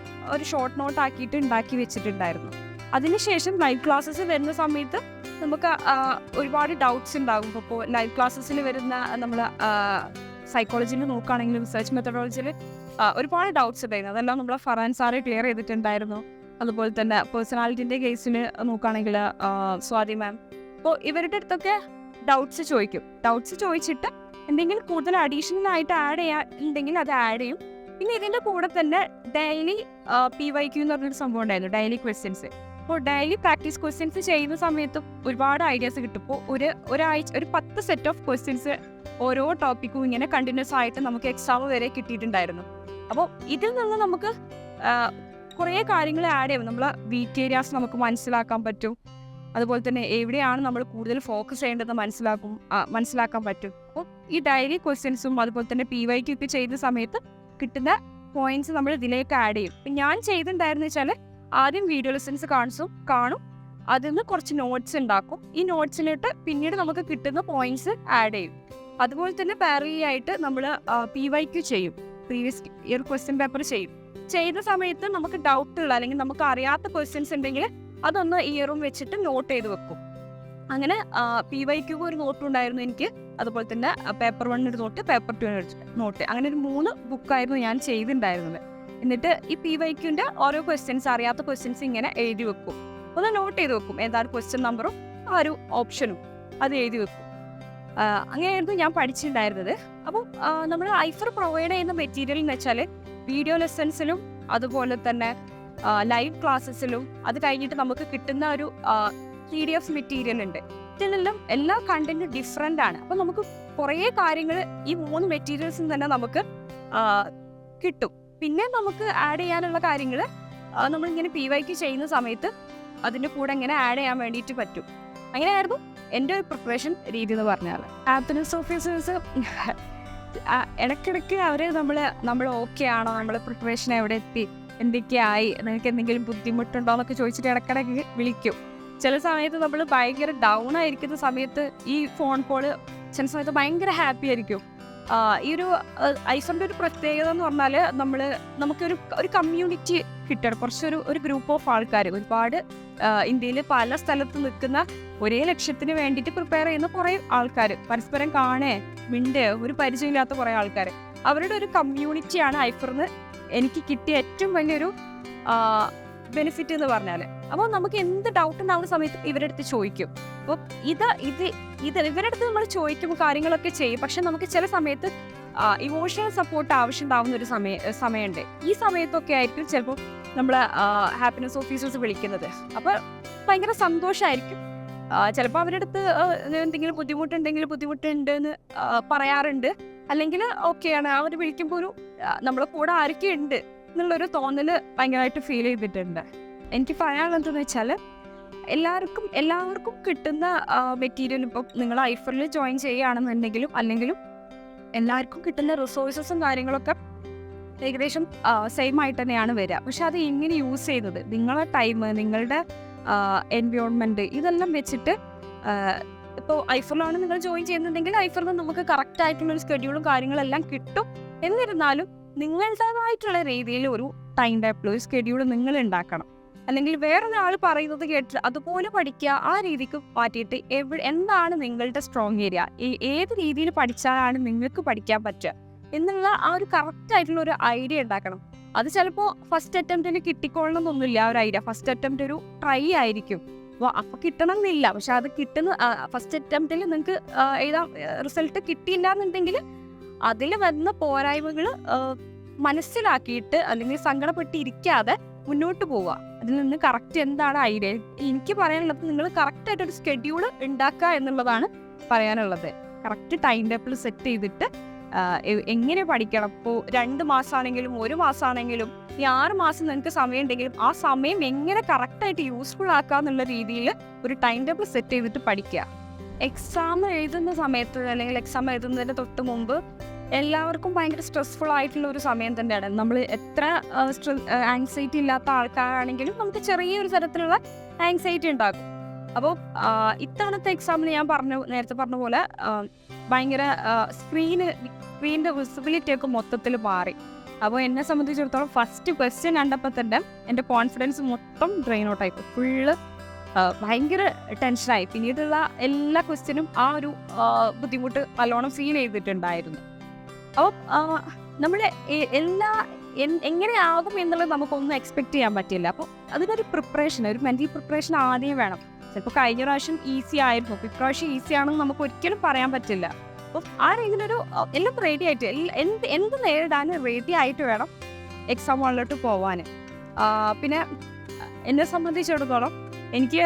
Speaker 1: ഷോർട്ട് നോട്ട് ആക്കിയിട്ട് ഉണ്ടാക്കി വെച്ചിട്ടുണ്ടായിരുന്നു. അതിനുശേഷം ലൈവ് ക്ലാസ്സസ് വരുന്ന സമയത്ത് നമുക്ക് ഒരുപാട് ഡൗട്ട്സ് ഉണ്ടാകും. ഇപ്പോൾ ലൈവ് ക്ലാസ്സസിൽ വരുന്ന നമ്മൾ സൈക്കോളജിയിൽ നോക്കുകയാണെങ്കിലും റിസർച്ച് മെത്തഡോളജിയിൽ ഒരുപാട് ഡൗട്ട്സ് ഉണ്ടായിരുന്നു. അതെല്ലാം നമ്മൾ ഫറാൻ സാറ് ക്ലിയർ ചെയ്തിട്ടുണ്ടായിരുന്നു. അതുപോലെ തന്നെ പേഴ്സണാലിറ്റിൻ്റെ കേസിൽ നോക്കുകയാണെങ്കിൽ സ്വാതി മാം. അപ്പോൾ ഇവരുടെ അടുത്തൊക്കെ ഡൗട്ട്സ് ചോദിച്ചിട്ട് എന്തെങ്കിലും കൂടുതൽ അഡീഷണൽ ആയിട്ട് ആഡ് ചെയ്യാനുണ്ടെങ്കിൽ അത് ആഡ് ചെയ്യും. പിന്നെ ഇതിൻ്റെ കൂടെ തന്നെ ഡെയിലി PYQ എന്ന് പറഞ്ഞൊരു സംഭവം ഉണ്ടായിരുന്നു, ഡെയിലി ക്വസ്റ്റ്യൻസ്. അപ്പോൾ ഡെയിലി പ്രാക്ടീസ് ക്വസ്റ്റ്യൻസ് ചെയ്യുന്ന സമയത്തും ഒരുപാട് ഐഡിയാസ് കിട്ടും. ഇപ്പോൾ ഒരാഴ്ച ഒരു 10 സെറ്റ് ഓഫ് ക്വസ്റ്റ്യൻസ് ഓരോ ടോപ്പിക്കും ഇങ്ങനെ കണ്ടിന്യൂസ് ആയിട്ട് നമുക്ക് എക്സാം വരെ കിട്ടിയിട്ടുണ്ടായിരുന്നു. അപ്പോൾ ഇതിൽ നിന്ന് നമുക്ക് കുറേ കാര്യങ്ങൾ ആഡ് ചെയ്യും. നമ്മളെ വീക്ക് ഏരിയാസ് നമുക്ക് മനസ്സിലാക്കാൻ പറ്റും. അതുപോലെ തന്നെ എവിടെയാണ് നമ്മൾ കൂടുതൽ ഫോക്കസ് ചെയ്യേണ്ടതെന്ന് മനസ്സിലാക്കാൻ പറ്റും. അപ്പോൾ ഈ ഡയറി ക്വസ്റ്റ്യൻസും അതുപോലെ തന്നെ PYQ ഒക്കെ ചെയ്യുന്ന സമയത്ത് കിട്ടുന്ന പോയിന്റ്സ് നമ്മൾ ഇതിലേക്ക് ആഡ് ചെയ്യും. ഇപ്പം ഞാൻ ചെയ്തിട്ടുണ്ടായിരുന്നു വെച്ചാൽ ആദ്യം വീഡിയോ ലെസൺസ് കാണും, അതിൽ നിന്ന് കുറച്ച് നോട്ട്സ് ഉണ്ടാക്കും. ഈ നോട്ട്സിലിട്ട് പിന്നീട് നമുക്ക് കിട്ടുന്ന പോയിന്റ്സ് ആഡ് ചെയ്യും. അതുപോലെ തന്നെ പാരലി ആയിട്ട് നമ്മൾ PYQ ചെയ്യും, പ്രീവിയസ് ഇയർ ക്വസ്റ്റ്യൻ പേപ്പർ ചെയ്യും. ചെയ്ത സമയത്ത് നമുക്ക് ഡൗട്ടുള്ള അല്ലെങ്കിൽ നമുക്ക് അറിയാത്ത ക്വസ്റ്റ്യൻസ് ഉണ്ടെങ്കിൽ അതൊന്ന് ഇയറും വെച്ചിട്ട് നോട്ട് ചെയ്ത് വെക്കും. അങ്ങനെ PYQ ഒരു നോട്ട് ഉണ്ടായിരുന്നു എനിക്ക്, അതുപോലെ തന്നെ പേപ്പർ 1 ഒരു നോട്ട്, പേപ്പർ 2 നോട്ട്, അങ്ങനെ ഒരു 3 ബുക്കായിരുന്നു ഞാൻ ചെയ്തിട്ടുണ്ടായിരുന്നത്. എന്നിട്ട് ഈ PYQൻ്റെ ഓരോ ക്വസ്റ്റ്യൻസ്, അറിയാത്ത ക്വസ്റ്റ്യൻസ് ഇങ്ങനെ എഴുതി വെക്കും, ഒന്ന് നോട്ട് ചെയ്ത് വെക്കും. ഏതാണ് ക്വസ്റ്റ്യൻ നമ്പറും ആ ഒരു ഓപ്ഷനും അത് എഴുതി വെക്കും. അങ്ങനെയായിരുന്നു ഞാൻ പഠിച്ചിട്ടുണ്ടായിരുന്നത്. അപ്പം നമ്മൾ ഐഫർ പ്രൊവൈഡ് ചെയ്യുന്ന മെറ്റീരിയൽ എന്ന് വെച്ചാൽ വീഡിയോ ലെസൺസിലും അതുപോലെ തന്നെ ലൈവ് ക്ലാസ്സസിലും അത് കഴിഞ്ഞിട്ട് നമുക്ക് കിട്ടുന്ന ഒരു PDF മെറ്റീരിയൽ ഉണ്ട്. ഇതിലെല്ലാം എല്ലാ കണ്ടന്റും ഡിഫറെൻ്റ് ആണ്. അപ്പം നമുക്ക് കുറേ കാര്യങ്ങൾ ഈ 3 മെറ്റീരിയൽസും തന്നെ നമുക്ക് കിട്ടും. പിന്നെ നമുക്ക് ആഡ് ചെയ്യാനുള്ള കാര്യങ്ങൾ നമ്മളിങ്ങനെ PYQ ചെയ്യുന്ന സമയത്ത് അതിൻ്റെ കൂടെ ഇങ്ങനെ ആഡ് ചെയ്യാൻ വേണ്ടിയിട്ട് പറ്റും. അങ്ങനെയായിരുന്നു എൻ്റെ ഒരു പ്രിപ്പറേഷൻ രീതി എന്ന് പറഞ്ഞാൽ. ആപ്പിനസ് ഓഫീസേഴ്സ് ഇടയ്ക്കിടയ്ക്ക് അവർ നമ്മൾ ഓക്കെ ആണോ, നമ്മൾ പ്രിപ്പറേഷൻ എവിടെ എത്തി, എന്തൊക്കെയായി, നിങ്ങൾക്ക് എന്തെങ്കിലും ബുദ്ധിമുട്ടുണ്ടോ എന്നൊക്കെ ചോദിച്ചിട്ട് ഇടയ്ക്കിടയ്ക്ക് വിളിക്കും. ചില സമയത്ത് നമ്മൾ ഭയങ്കര ഡൗൺ ആയിരിക്കുന്ന സമയത്ത് ഈ ഫോൺ കോള് ചില സമയത്ത് ഭയങ്കര ഹാപ്പി ആയിരിക്കും. ഈ ഒരു ഐഫറിൻ്റെ ഒരു പ്രത്യേകത എന്ന് പറഞ്ഞാൽ നമുക്കൊരു കമ്മ്യൂണിറ്റി കിട്ടണം, കുറച്ചൊരു ഗ്രൂപ്പ് ഓഫ് ആൾക്കാർ, ഒരുപാട് ഇന്ത്യയിൽ പല സ്ഥലത്ത് നിൽക്കുന്ന ഒരേ ലക്ഷ്യത്തിന് വേണ്ടിയിട്ട് പ്രിപ്പയർ ചെയ്യുന്ന കുറേ ആൾക്കാർ, പരസ്പരം കാണേ മിണ്ടേ ഒരു പരിചയമില്ലാത്ത കുറേ ആൾക്കാർ, അവരുടെ ഒരു കമ്മ്യൂണിറ്റിയാണ് ഐഫറിന് എനിക്ക് കിട്ടിയ ഏറ്റവും വലിയൊരു ബെനിഫിറ്റ് എന്ന് പറഞ്ഞാൽ. അപ്പോൾ നമുക്ക് എന്ത് ഡൗട്ട് ഉണ്ടാവുന്ന സമയത്ത് ഇവരുടെ അടുത്ത് ചോദിക്കും. അപ്പോൾ ഇവരുടെ അടുത്ത് നമ്മൾ ചോദിക്കുമ്പോൾ കാര്യങ്ങളൊക്കെ ചെയ്യും. പക്ഷെ നമുക്ക് ചില സമയത്ത് ഇമോഷണൽ സപ്പോർട്ട് ആവശ്യമുണ്ടാവുന്ന ഒരു സമയമുണ്ട്. ഈ സമയത്തൊക്കെ ആയിരിക്കും ചിലപ്പോൾ നമ്മൾ ഹാപ്പിനെസ് ഓഫീസേഴ്സ് വിളിക്കുന്നത്. അപ്പോൾ ഭയങ്കര സന്തോഷമായിരിക്കും. ചിലപ്പോൾ അവരുടെ അടുത്ത് എന്തെങ്കിലും ബുദ്ധിമുട്ടുണ്ട് എന്ന് പറയാറുണ്ട്. അല്ലെങ്കിൽ ഓക്കെയാണ്, അവർ വിളിക്കുമ്പോൾ ഒരു നമ്മളെ കൂടെ ആരൊക്കെ ഉണ്ട് എന്നുള്ളൊരു തോന്നൽ ഭയങ്കരമായിട്ട് ഫീൽ ചെയ്തിട്ടുണ്ട്. എനിക്ക് പറയാനുള്ളത് എന്താണെന്ന് വെച്ചാൽ എല്ലാവർക്കും കിട്ടുന്ന മെറ്റീരിയൽ ഇപ്പം നിങ്ങൾ ഐഫറിൽ ജോയിൻ ചെയ്യുകയാണെന്നുണ്ടെങ്കിലും അല്ലെങ്കിലും എല്ലാവർക്കും കിട്ടുന്ന റിസോഴ്സസും കാര്യങ്ങളൊക്കെ ഏകദേശം സെയിം ആയിട്ട് തന്നെയാണ് വരിക. പക്ഷെ അത് എങ്ങനെ യൂസ് ചെയ്യുന്നത്, നിങ്ങളുടെ ടൈം, നിങ്ങളുടെ എൻവയോൺമെൻറ്റ്, ഇതെല്ലാം വെച്ചിട്ട് ഇപ്പോൾ ഐഫറിലാണ് നിങ്ങൾ ജോയിൻ ചെയ്യുന്നുണ്ടെങ്കിൽ ഐഫറിൽ നിന്ന് നമുക്ക് കറക്റ്റ് ആയിട്ടുള്ളൊരു സ്കെഡ്യൂളും കാര്യങ്ങളെല്ലാം കിട്ടും. എന്നിരുന്നാലും നിങ്ങളുടേതായിട്ടുള്ള രീതിയിൽ ഒരു ടൈം ടേബിൾ, ഒരു സ്കെഡ്യൂൾ നിങ്ങൾ ഉണ്ടാക്കണം. അല്ലെങ്കിൽ വേറൊരാൾ പറയുന്നത് കേട്ടിട്ട് അതുപോലെ പഠിക്കുക, ആ രീതിക്ക് മാറ്റിയിട്ട് എന്താണ് നിങ്ങളുടെ സ്ട്രോങ് ഏരിയ, ഏത് രീതിയിൽ പഠിച്ചാലാണ് നിങ്ങൾക്ക് പഠിക്കാൻ പറ്റുക എന്നുള്ള ആ ഒരു കറക്റ്റ് ആയിട്ടുള്ള ഒരു ഐഡിയ ഉണ്ടാക്കണം. അത് ചിലപ്പോൾ ഫസ്റ്റ് അറ്റംപ്റ്റിന് കിട്ടിക്കൊള്ളണമെന്നൊന്നുമില്ല. ആ ഒരു ഐഡിയ ഫസ്റ്റ് അറ്റംപ്റ്റ് ഒരു ട്രൈ ആയിരിക്കും, അപ്പോൾ കിട്ടണം എന്നില്ല. പക്ഷെ അത് കിട്ടുന്ന ഫസ്റ്റ് അറ്റംപ്റ്റിൽ നിങ്ങൾക്ക് എഴുതാൻ റിസൾട്ട് കിട്ടിയില്ല എന്നുണ്ടെങ്കിൽ അതിൽ വരുന്ന പോരായ്മകൾ മനസ്സിലാക്കിയിട്ട് അല്ലെങ്കിൽ സങ്കടപ്പെട്ടിരിക്കാതെ മുന്നോട്ട് പോവുക. അതിൽ നിന്ന് കറക്റ്റ് എന്താണ് ഐഡിയ, എനിക്ക് പറയാനുള്ളത് നിങ്ങൾ കറക്റ്റായിട്ടൊരു സ്കെഡ്യൂൾ ഉണ്ടാക്കുക എന്നുള്ളതാണ് പറയാനുള്ളത്. കറക്റ്റ് ടൈം ടേബിൾ സെറ്റ് ചെയ്തിട്ട് എങ്ങനെ പഠിക്കണം. ഇപ്പോൾ 2 മാസമാണെങ്കിലും 1 മാസമാണെങ്കിലും 6 മാസം നിങ്ങൾക്ക് സമയം ഉണ്ടെങ്കിലും ആ സമയം എങ്ങനെ കറക്റ്റായിട്ട് യൂസ്ഫുൾ ആക്കുക എന്നുള്ള രീതിയിൽ ഒരു ടൈം ടേബിൾ സെറ്റ് ചെയ്തിട്ട് പഠിക്കുക. എക്സാം എഴുതുന്ന സമയത്ത് അല്ലെങ്കിൽ എക്സാം എഴുതുന്നതിന് തൊട്ട് മുമ്പ് എല്ലാവർക്കും ഭയങ്കര സ്ട്രെസ്ഫുൾ ആയിട്ടുള്ള ഒരു സമയം തന്നെയാണ്. നമ്മൾ എത്ര ആങ്സൈറ്റി ഇല്ലാത്ത ആൾക്കാരാണെങ്കിലും നമുക്ക് ചെറിയൊരു തരത്തിലുള്ള ആങ്സൈറ്റി ഉണ്ടാകും. അപ്പോൾ ഇത്തവണത്തെ എക്സാമിന് ഞാൻ നേരത്തെ പറഞ്ഞ പോലെ ഭയങ്കര സ്ക്രീനിൻ്റെ വിസിബിലിറ്റി ഒക്കെ മൊത്തത്തിൽ മാറി. അപ്പോൾ എന്നെ സംബന്ധിച്ചിടത്തോളം ഫസ്റ്റ് ക്വസ്റ്റ്യൻ കണ്ടപ്പോൾ തന്നെ എൻ്റെ കോൺഫിഡൻസ് മൊത്തം ഡ്രെയിൻ ഔട്ടായി, ഫുള്ള് ഭയങ്കര ടെൻഷനായി. പിന്നീടുള്ള എല്ലാ ക്വസ്റ്റ്യനും ആ ഒരു ബുദ്ധിമുട്ട് നല്ലോണം ഫീൽ ചെയ്തിട്ടുണ്ടായിരുന്നു. അപ്പോൾ നമ്മൾ എങ്ങനെയാകും എന്നുള്ളത് നമുക്കൊന്നും എക്സ്പെക്ട് ചെയ്യാൻ പറ്റില്ല. അപ്പോൾ അതിനൊരു പ്രിപ്പറേഷൻ, ഒരു മെൻ്റൽ പ്രിപ്പറേഷൻ ആദ്യം വേണം. ചിലപ്പോൾ കഴിഞ്ഞ പ്രാവശ്യം ഈസി ആയിരുന്നു, ഇപ്രാവശ്യം ഈസി ആണെന്ന് നമുക്ക് ഒരിക്കലും പറയാൻ പറ്റില്ല. അപ്പോൾ ആ രീതിയിലൊരു എല്ലാം റെഡി ആയിട്ട് എന്ത് നേരിടാനും റെഡി ആയിട്ട് വേണം എക്സാം ഹാളിലോട്ട് പോവാൻ. പിന്നെ എന്നെ സംബന്ധിച്ചിടത്തോളം എനിക്ക്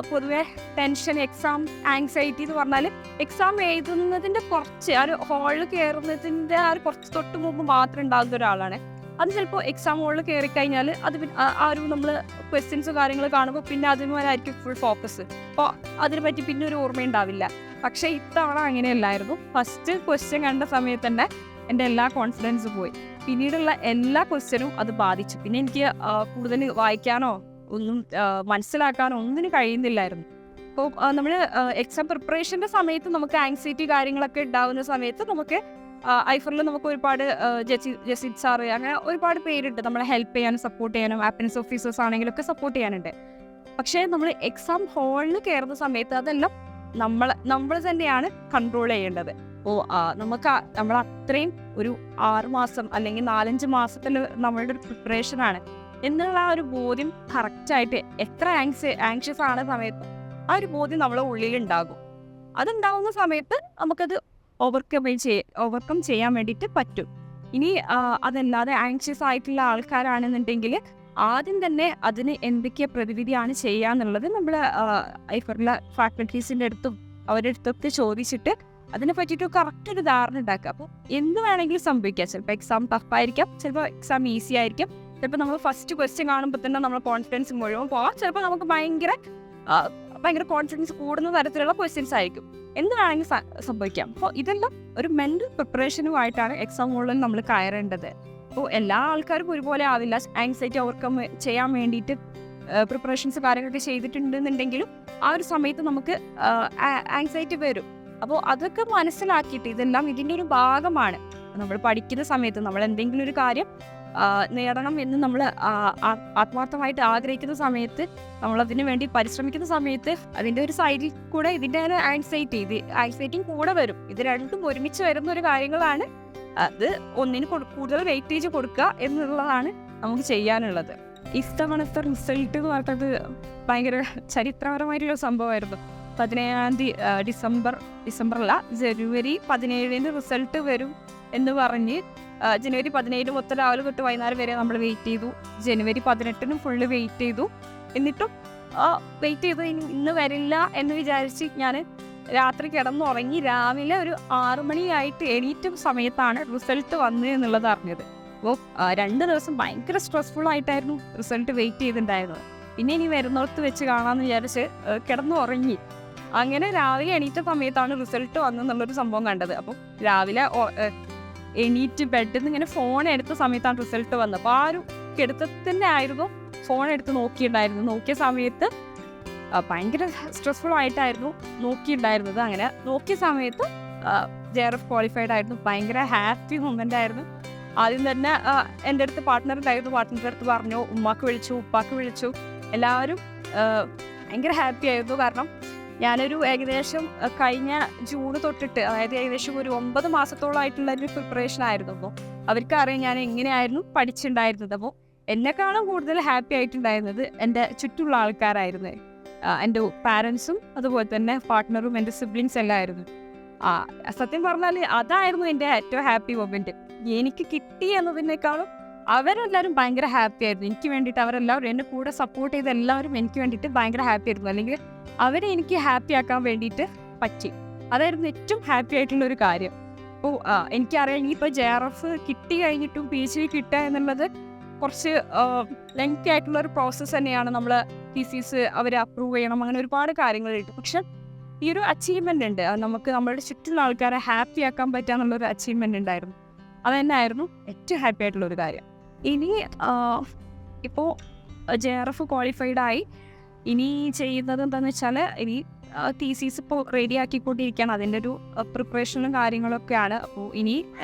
Speaker 1: പൊതുവെ ടെൻഷൻ, എക്സാം ആങ്സൈറ്റി എന്ന് പറഞ്ഞാൽ എക്സാം എഴുതുന്നതിൻ്റെ കുറച്ച് ആ ഒരു ഹാളിൽ കയറുന്നതിൻ്റെ ആ ഒരു കുറച്ച് തൊട്ട് മുമ്പ് മാത്രം ഉണ്ടാകുന്ന ഒരാളാണ്. അത് ചിലപ്പോൾ എക്സാം ഹാളിൽ കയറിക്കഴിഞ്ഞാൽ അത് ആ ഒരു നമ്മൾ ക്വസ്റ്റ്യൻസ് കാര്യങ്ങൾ കാണുമ്പോൾ പിന്നെ അതിനുമായിരിക്കും ഫുൾ ഫോക്കസ്. അപ്പോൾ അതിനെപ്പറ്റി പിന്നെ ഒരു ഓർമ്മയുണ്ടാവില്ല. പക്ഷേ ഇത്തവണ അങ്ങനെയല്ലായിരുന്നു. ഫസ്റ്റ് ക്വസ്റ്റ്യൻ കണ്ട സമയത്ത് തന്നെ എൻ്റെ എല്ലാ കോൺഫിഡൻസും പോയി. പിന്നീടുള്ള എല്ലാ ക്വസ്റ്റ്യനും അത് ബാധിച്ചു. പിന്നെ എനിക്ക് കൂടുതൽ വായിക്കാനോ ഒന്നും മനസ്സിലാക്കാനോ ഒന്നിനും കഴിയുന്നില്ലായിരുന്നു. അപ്പോൾ നമ്മൾ എക്സാം പ്രിപ്പറേഷൻ്റെ സമയത്ത് നമുക്ക് ആങ്സൈറ്റി കാര്യങ്ങളൊക്കെ ഉണ്ടാകുന്ന സമയത്ത് നമുക്ക് ഐഫറിൽ നമുക്ക് ഒരുപാട് ജസീദ് സാറ് അങ്ങനെ ഒരുപാട് പേരുണ്ട് നമ്മളെ ഹെൽപ്പ് ചെയ്യാനും സപ്പോർട്ട് ചെയ്യാനും, ആപ്പിനസ് ഓഫീസേഴ്സ് ആണെങ്കിലൊക്കെ സപ്പോർട്ട് ചെയ്യാനുണ്ട്. പക്ഷേ നമ്മൾ എക്സാം ഹാളിൽ കയറുന്ന സമയത്ത് അതെല്ലാം നമ്മൾ തന്നെയാണ് കൺട്രോൾ ചെയ്യേണ്ടത്. അപ്പോൾ നമ്മൾ അത്രയും ഒരു 6 മാസം അല്ലെങ്കിൽ 4-5 മാസത്തിൽ നമ്മളുടെ ഒരു പ്രിപ്പറേഷനാണ് എന്നുള്ള ആ ഒരു ബോധ്യം കറക്റ്റായിട്ട് എത്ര ആങ്ഷ്യസ് ആണ് സമയത്ത് ആ ഒരു ബോധ്യം നമ്മളെ ഉള്ളിലുണ്ടാകും. അതുണ്ടാവുന്ന സമയത്ത് നമുക്കത് ഓവർകം ചെയ്യാൻ വേണ്ടിയിട്ട് പറ്റും. ഇനി അതല്ലാതെ ആങ്ഷ്യസ് ആയിട്ടുള്ള ആൾക്കാരാണെന്നുണ്ടെങ്കിൽ ആദ്യം തന്നെ അതിന് എന്തൊക്കെ പ്രതിവിധിയാണ് ചെയ്യാന്നുള്ളത് നമ്മൾ ഐഫറിലെ ഫാക്കൽറ്റീസിൻ്റെ അടുത്തും അവരുടെ അടുത്തൊക്കെ ചോദിച്ചിട്ട് അതിനെ പറ്റിയിട്ട് കറക്റ്റ് ഒരു ധാരണ ഉണ്ടാക്കുക. അപ്പോൾ എന്ത് വേണമെങ്കിലും സംഭവിക്കാം. ചിലപ്പോൾ എക്സാം ടഫായിരിക്കാം, ചിലപ്പോൾ എക്സാം ഈസി ആയിരിക്കും, ചിലപ്പോൾ നമ്മൾ ഫസ്റ്റ് ക്വസ്റ്റ്യൻ കാണുമ്പോൾ തന്നെ നമ്മൾ കോൺഫിഡൻസ് മുഴുവൻ പോകാം, ചിലപ്പോൾ നമുക്ക് ഭയങ്കര കോൺഫിഡൻസ് കൂടുന്ന തരത്തിലുള്ള ക്വസ്റ്റ്യൻസ് ആയിരിക്കും. എന്ത് വേണമെങ്കിലും സംഭവിക്കാം. അപ്പോൾ ഇതെല്ലാം ഒരു മെൻ്റൽ പ്രിപ്പറേഷനുമായിട്ടാണ് എക്സാം ഹോളിൽ നമ്മൾ കയറേണ്ടത്. അപ്പോൾ എല്ലാ ആൾക്കാർക്കും ഒരുപോലെ ആവില്ല. ആങ്സൈറ്റി ഓവർകം ചെയ്യാൻ വേണ്ടിയിട്ട് പ്രിപ്പറേഷൻസ് കാര്യങ്ങളൊക്കെ ചെയ്തിട്ടുണ്ടെന്നുണ്ടെങ്കിലും ആ ഒരു സമയത്ത് നമുക്ക് ആങ്സൈറ്റി വരും. അപ്പോൾ അതൊക്കെ മനസ്സിലാക്കിയിട്ട് ഇതെല്ലാം ഇതിൻ്റെ ഒരു ഭാഗമാണ്. നമ്മൾ പഠിക്കുന്ന സമയത്ത് നമ്മൾ എന്തെങ്കിലും ഒരു കാര്യം നേടണം എന്ന് നമ്മൾ ആത്മാർത്ഥമായിട്ട് ആഗ്രഹിക്കുന്ന സമയത്ത്, നമ്മളതിനു വേണ്ടി പരിശ്രമിക്കുന്ന സമയത്ത് അതിൻ്റെ ഒരു സൈഡിൽ കൂടെ ഇതിൻ്റെ ആങ്സൈറ്റിയും കൂടെ വരും. ഇത് രണ്ടും ഒരുമിച്ച് വരുന്ന ഒരു കാര്യങ്ങളാണ്. അത് ഒന്നിന് കൂടുതൽ വെയിറ്റേജ് കൊടുക്കുക എന്നുള്ളതാണ് നമുക്ക് ചെയ്യാനുള്ളത്. ഇത്തവണത്തെ റിസൾട്ട് എന്ന് പറഞ്ഞത് ഭയങ്കര ചരിത്രപരമായിട്ടുള്ള സംഭവമായിരുന്നു. 17-ാം തീയതി ഡിസംബറല്ല, ജനുവരി 17-ന് റിസൾട്ട് വരും എന്ന് പറഞ്ഞ് ജനുവരി 17 മൊത്തം രാവിലെ തൊട്ട് വൈകുന്നേരം വരെ നമ്മൾ വെയിറ്റ് ചെയ്തു. ജനുവരി 18-നും ഫുള്ള് വെയിറ്റ് ചെയ്തു. എന്നിട്ടും വെയിറ്റ് ചെയ്ത് ഇന്ന് വരില്ല എന്ന് വിചാരിച്ച് ഞാൻ രാത്രി കിടന്നുറങ്ങി. രാവിലെ ഒരു 6 മണിയായിട്ട് എണീറ്റ സമയത്താണ് റിസൾട്ട് വന്നത് എന്നുള്ളത് അറിഞ്ഞത്. അപ്പോൾ 2 ദിവസം ഭയങ്കര സ്ട്രെസ്ഫുൾ ആയിട്ടായിരുന്നു റിസൾട്ട് വെയിറ്റ് ചെയ്തിട്ടുണ്ടായിരുന്നത്. പിന്നെ ഇനി വരുന്നിടത്ത് വെച്ച് കാണാമെന്ന് വിചാരിച്ച് കിടന്നുറങ്ങി. അങ്ങനെ രാവിലെ എണീറ്റ സമയത്താണ് റിസൾട്ട് വന്നെന്നുള്ളൊരു സംഭവം കണ്ടത്. അപ്പം രാവിലെ എണീറ്റ് ബെഡിൽ നിന്ന് ഇങ്ങനെ ഫോൺ എടുത്ത സമയത്താണ് റിസൾട്ട് വന്നത്. അപ്പോൾ ആ ഒരു കിടത്തത്തിൻ്റെ ആയിരുന്നു ഫോൺ എടുത്ത് നോക്കിയ സമയത്ത് ഭയങ്കര സ്ട്രെസ്ഫുൾ ആയിട്ടായിരുന്നു നോക്കിയിട്ടുണ്ടായിരുന്നത്. അങ്ങനെ നോക്കിയ സമയത്ത് JRF ക്വാളിഫൈഡ് ആയിരുന്നു. ഭയങ്കര ഹാപ്പി മൊമെൻ്റ് ആയിരുന്നു. ആദ്യം തന്നെ എൻ്റെ അടുത്ത് പാർട്ട്ണറിൻ്റെ അടുത്ത് പറഞ്ഞു, ഉമ്മാക്ക് വിളിച്ചു, ഉപ്പാക്ക് വിളിച്ചു. എല്ലാവരും ഭയങ്കര ഹാപ്പി ആയിരുന്നു. കാരണം ഞാനൊരു ഏകദേശം കഴിഞ്ഞ ജൂൺ തൊട്ടിട്ട്, അതായത് ഏകദേശം ഒരു 9 മാസത്തോളമായിട്ടുള്ള ഒരു പ്രിപ്പറേഷൻ ആയിരുന്നു. അപ്പോൾ അവർക്കറിയാം ഞാൻ എങ്ങനെയായിരുന്നു പഠിച്ചിട്ടുണ്ടായിരുന്നത്. അപ്പോൾ എന്നെക്കാളും കൂടുതൽ ഹാപ്പി ആയിട്ടുണ്ടായിരുന്നത് എൻ്റെ ചുറ്റുള്ള ആൾക്കാരായിരുന്നു. എൻ്റെ പാരൻസും അതുപോലെ തന്നെ പാർട്ട്ണറും എൻ്റെ സിബ്ലിങ്സ് എല്ലാം ആയിരുന്നു. സത്യം പറഞ്ഞാൽ അതായിരുന്നു എൻ്റെ ഏറ്റവും ഹാപ്പി മൊമെൻറ്റ്. എനിക്ക് കിട്ടി എന്നതിനേക്കാളും അവരെല്ലാവരും ഭയങ്കര ഹാപ്പി ആയിരുന്നു. എനിക്ക് വേണ്ടിയിട്ട് അവരെല്ലാവരും എൻ്റെ കൂടെ സപ്പോർട്ട് ചെയ്ത എല്ലാവരും എനിക്ക് വേണ്ടിയിട്ട് ഭയങ്കര ഹാപ്പി ആയിരുന്നു. അല്ലെങ്കിൽ അവരെ എനിക്ക് ഹാപ്പി ആക്കാൻ വേണ്ടിയിട്ട് പറ്റി. അതായിരുന്നു ഏറ്റവും ഹാപ്പി ആയിട്ടുള്ളൊരു കാര്യം. അപ്പോൾ എനിക്കറിയാം ഇനിയിപ്പോൾ JRF കിട്ടി കഴിഞ്ഞിട്ടും PhD കിട്ടുക എന്നുള്ളത് കുറച്ച് ലെങ്തി ആയിട്ടുള്ളൊരു പ്രോസസ്സ് തന്നെയാണ്. നമ്മൾ തീസിസ് അവർ അപ്രൂവ് ചെയ്യണം, അങ്ങനെ ഒരുപാട് കാര്യങ്ങൾ കിട്ടും. പക്ഷെ ഈ ഒരു അച്ചീവ്മെൻ്റ് ഉണ്ട്, നമുക്ക് നമ്മളുടെ ചുറ്റുള്ള ആൾക്കാരെ ഹാപ്പി ആക്കാൻ പറ്റുക എന്നുള്ളൊരു അച്ചീവ്മെൻ്റ് ഉണ്ടായിരുന്നു. അത് തന്നെയായിരുന്നു ഏറ്റവും ഹാപ്പി ആയിട്ടുള്ളൊരു കാര്യം. ഇനി ഇപ്പോൾ JRF ക്വാളിഫൈഡായി ഇനി ചെയ്യുന്നത് എന്താണെന്ന് വെച്ചാൽ ഇനി തീസീസ് ഇപ്പോൾ റെഡി ആക്കിക്കൊണ്ടിരിക്കുകയാണ്. അതിൻ്റെ ഒരു പ്രിപ്പറേഷനും കാര്യങ്ങളൊക്കെയാണ്. അപ്പോൾ ഇനി